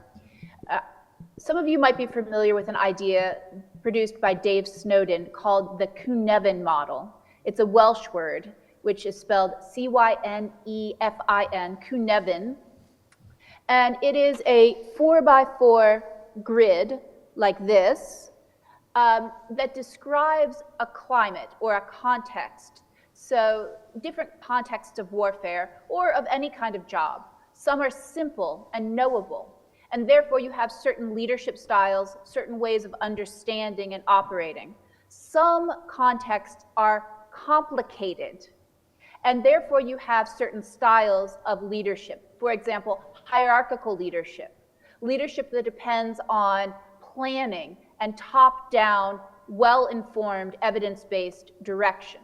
Some of you might be familiar with an idea produced by Dave Snowden called the Cynefin model. It's a Welsh word, which is spelled Cynefin, Cynefin. And it is a 4x4 grid like this that describes a climate or a context. So different contexts of warfare or of any kind of job. Some are simple and knowable, and therefore you have certain leadership styles, certain ways of understanding and operating. Some contexts are complicated, and therefore you have certain styles of leadership. For example, hierarchical leadership, leadership that depends on planning and top-down, well-informed, evidence-based direction.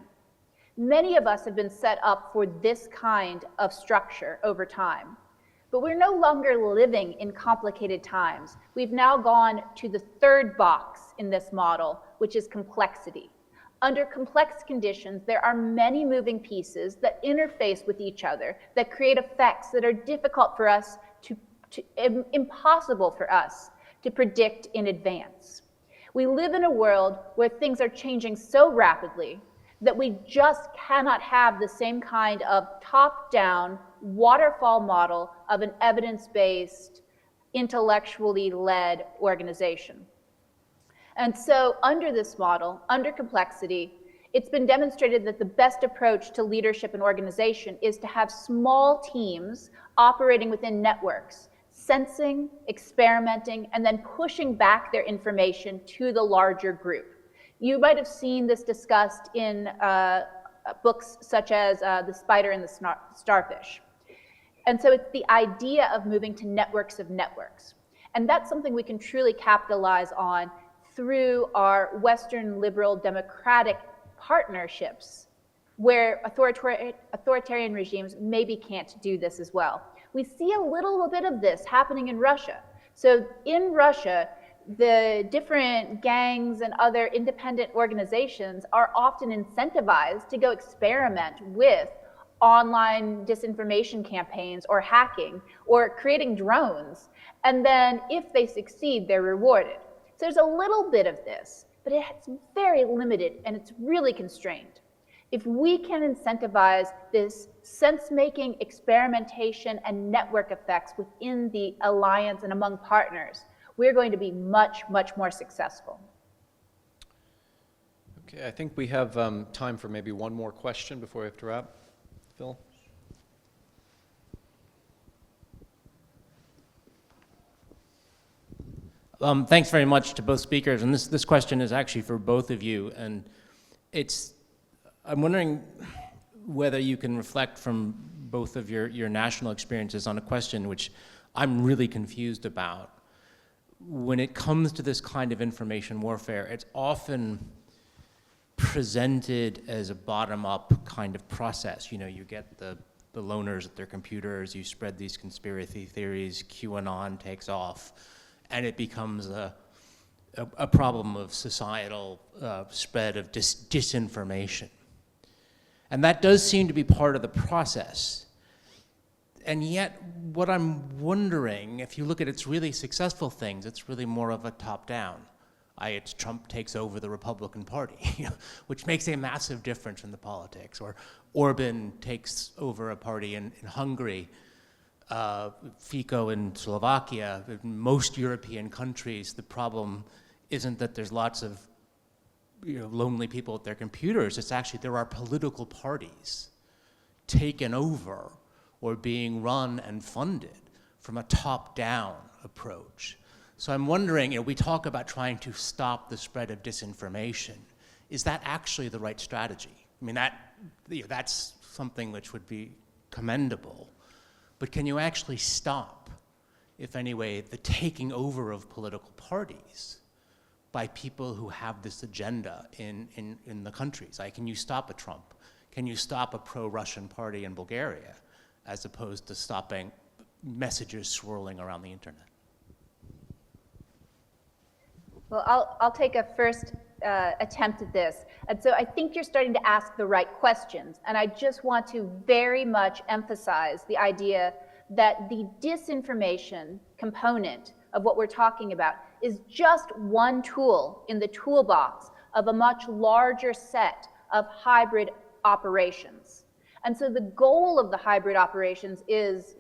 Many of us have been set up for this kind of structure over time. But we're no longer living in complicated times. We've now gone to the third box in this model, which is complexity. Under complex conditions, there are many moving pieces that interface with each other, that create effects that are difficult for us impossible for us to predict in advance. We live in a world where things are changing so rapidly that we just cannot have the same kind of top-down waterfall model of an evidence-based, intellectually led organization. And so under this model, under complexity, it's been demonstrated that the best approach to leadership and organization is to have small teams operating within networks, sensing, experimenting, and then pushing back their information to the larger group. You might have seen this discussed in books such as The Spider and the Starfish. And so it's the idea of moving to networks of networks. And that's something we can truly capitalize on through our Western liberal democratic partnerships, where authoritarian regimes maybe can't do this as well. We see a little bit of this happening in Russia. So in Russia, the different gangs and other independent organizations are often incentivized to go experiment with online disinformation campaigns or hacking or creating drones. And then if they succeed, they're rewarded. So there's a little bit of this, but it's very limited and it's really constrained. If we can incentivize this sense-making, experimentation, and network effects within the alliance and among partners, we're going to be much, much more successful. Okay, I think we have time for maybe one more question before we have to wrap. Phil? Thanks very much to both speakers, and this question is actually for both of you, and I'm wondering whether you can reflect from both of your national experiences on a question which I'm really confused about. When it comes to this kind of information warfare, it's often presented as a bottom-up kind of process. You know, you get the loners at their computers, you spread these conspiracy theories, QAnon takes off, and it becomes a problem of societal spread of disinformation. And that does seem to be part of the process. And yet, what I'm wondering, if you look at its really successful things, it's really more of a top-down. It's Trump takes over the Republican Party, which makes a massive difference in the politics. Or Orban takes over a party in Hungary, Fico in Slovakia. In most European countries, the problem isn't that there's lots of lonely people at their computers. It's actually there are political parties taken over or being run and funded from a top-down approach. So I'm wondering, we talk about trying to stop the spread of disinformation. Is that actually the right strategy? I mean, that's something which would be commendable. But can you actually stop, if anyway, the taking over of political parties by people who have this agenda in the countries? Like, can you stop a Trump? Can you stop a pro-Russian party in Bulgaria, as opposed to stopping messages swirling around the internet? Well, I'll take a first attempt at this. And so I think you're starting to ask the right questions. And I just want to very much emphasize the idea that the disinformation component of what we're talking about is just one tool in the toolbox of a much larger set of hybrid operations. And so the goal of the hybrid operations is,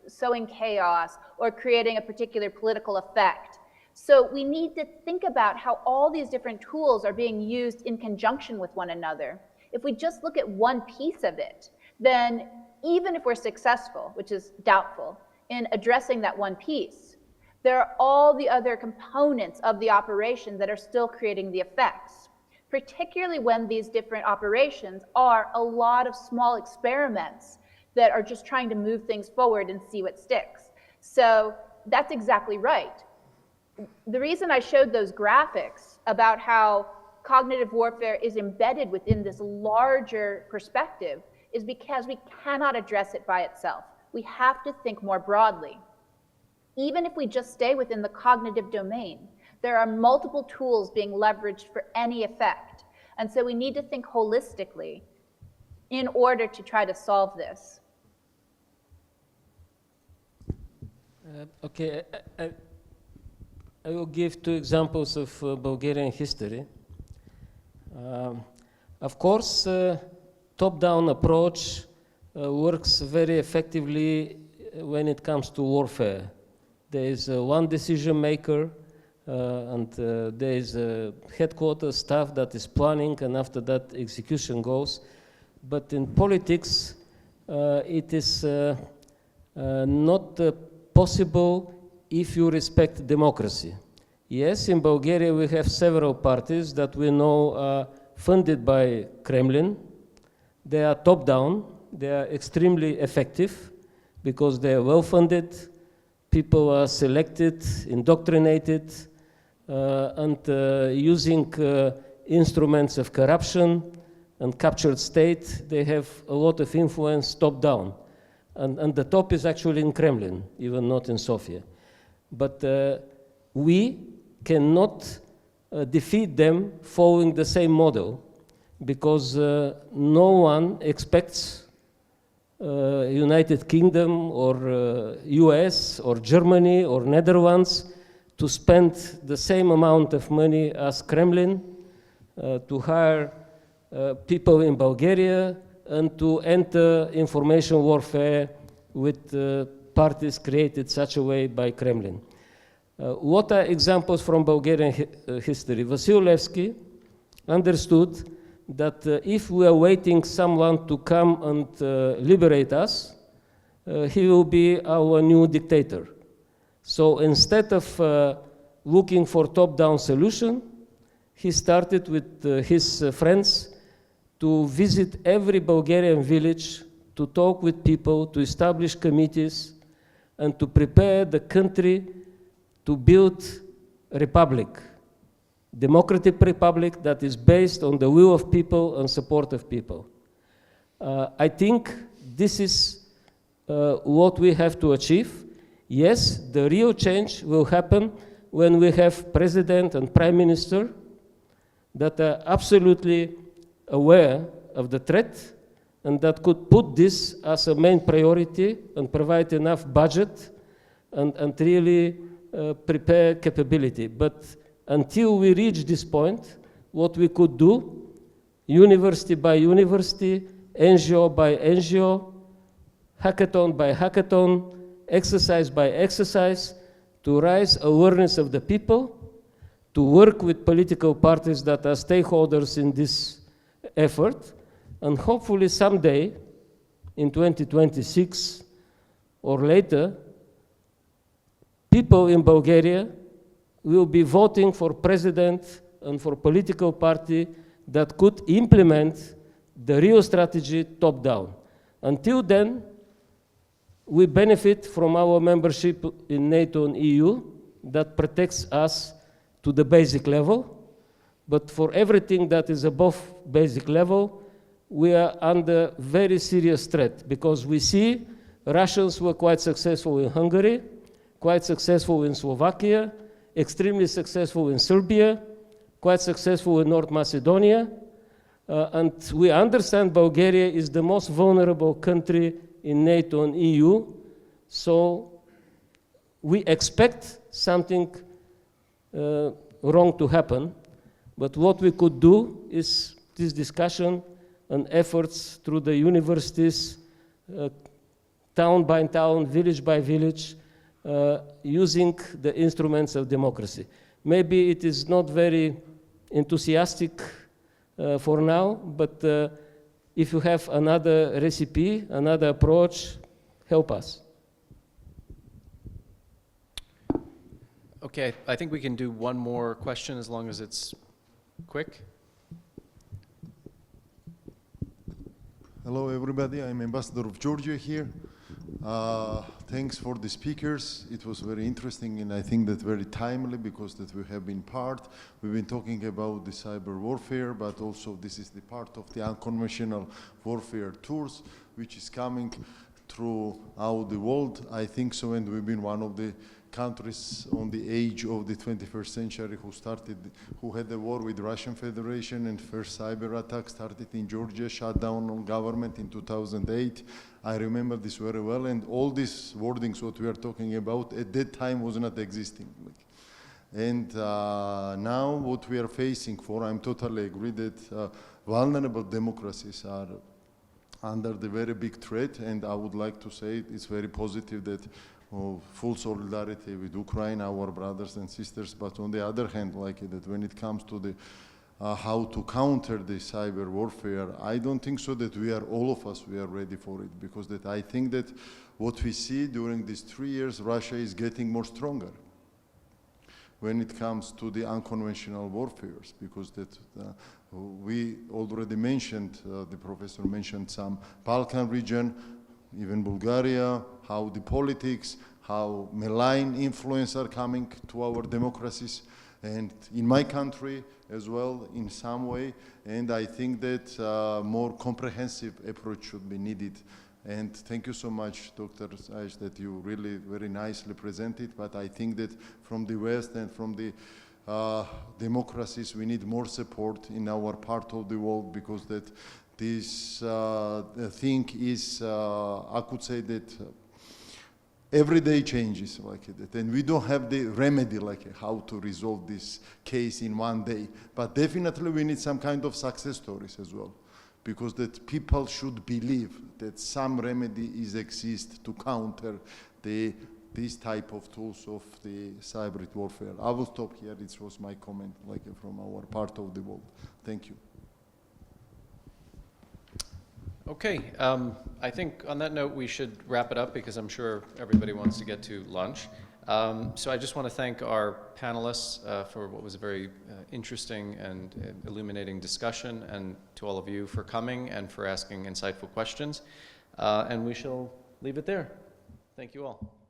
sowing chaos or creating a particular political effect. So we need to think about how all these different tools are being used in conjunction with one another. If we just look at one piece of it, then even if we're successful, which is doubtful, in addressing that one piece, there are all the other components of the operation that are still creating the effects, particularly when these different operations are a lot of small experiments that are just trying to move things forward and see what sticks. So that's exactly right. The reason I showed those graphics about how cognitive warfare is embedded within this larger perspective is because we cannot address it by itself. we have to think more broadly. Even if we just stay within the cognitive domain, there are multiple tools being leveraged for any effect. And so we need to think holistically in order to try to solve this. Okay, I will give two examples of Bulgarian history. Of course, top-down approach works very effectively when it comes to warfare. There is one decision maker, and there is a headquarters staff that is planning, and after that execution goes. But in politics, it is not possible if you respect democracy. Yes, in Bulgaria we have several parties that we know are funded by Kremlin. They are top-down, they are extremely effective because they are well-funded, people are selected, indoctrinated, and using instruments of corruption and captured state, they have a lot of influence top-down. And the top is actually in Kremlin, even not in Sofia. But we cannot defeat them following the same model because no one expects United Kingdom or US or Germany or Netherlands to spend the same amount of money as Kremlin to hire people in Bulgaria and to enter information warfare with parties created such a way by Kremlin. What are examples from Bulgarian history? Vasil Levski understood that if we are waiting someone to come and liberate us, he will be our new dictator. So instead of looking for top-down solution, he started with his friends to visit every Bulgarian village, to talk with people, to establish committees, and to prepare the country to build a republic, democratic republic that is based on the will of people and support of people. I think this is what we have to achieve. Yes, the real change will happen when we have president and prime minister that are absolutely aware of the threat and that could put this as a main priority and provide enough budget and really prepare capability. But until we reach this point, what we could do, university by university, NGO by NGO, hackathon by hackathon, exercise by exercise, to raise awareness of the people, to work with political parties that are stakeholders in this effort, and hopefully someday, in 2026 or later, people in Bulgaria will be voting for president and for political party that could implement the real strategy top-down. Until then, we benefit from our membership in NATO and EU that protects us to the basic level, but for everything that is above basic level, we are under very serious threat because we see Russians were quite successful in Hungary, quite successful in Slovakia, extremely successful in Serbia, quite successful in North Macedonia, and we understand Bulgaria is the most vulnerable country in NATO and EU, so we expect something wrong to happen, but what we could do is this discussion and efforts through the universities, town by town, village by village, using the instruments of democracy. Maybe it is not very enthusiastic for now, but if you have another recipe, another approach, help us. Okay, I think we can do one more question as long as it's quick. Hello, everybody. I'm Ambassador of Georgia here. Thanks for the speakers. It was very interesting and I think that very timely because that we have been part. We've been talking about the cyber warfare, but also this is the part of the unconventional warfare tools, which is coming throughout the world. I think so, and we've been one of the countries on the edge of the 21st century who had a war with Russian Federation, and first cyber attack started in Georgia, shut down on government in 2008. I remember this very well, and all these wordings what we are talking about at that time was not existing. And now what we are facing for, I'm totally agree that vulnerable democracies are under the very big threat, and I would like to say it's very positive that full solidarity with Ukraine, our brothers and sisters, but on the other hand, like that when it comes to the how to counter the cyber warfare, I don't think so that we are, all of us, we are ready for it, because that I think that what we see during these 3 years, Russia is getting more stronger when it comes to the unconventional warfares, because that we already mentioned, the professor mentioned some Balkan region, even Bulgaria, how the politics, how malign influence are coming to our democracies, and in my country as well in some way, and I think that more comprehensive approach should be needed. And thank you so much, Dr. Sae, that you really very nicely presented, but I think that from the West and from the democracies, we need more support in our part of the world, because that this thing is, I could say that everyday changes like that, and we don't have the remedy like how to resolve this case in one day, but definitely we need some kind of success stories as well, because that people should believe that some remedy exists to counter these type of tools of the cyber warfare. I will stop here. This was my comment like from our part of the world. Thank you. Okay, I think on that note we should wrap it up, because I'm sure everybody wants to get to lunch. So I just want to thank our panelists for what was a very interesting and illuminating discussion, and to all of you for coming and for asking insightful questions. And we shall leave it there. Thank you all.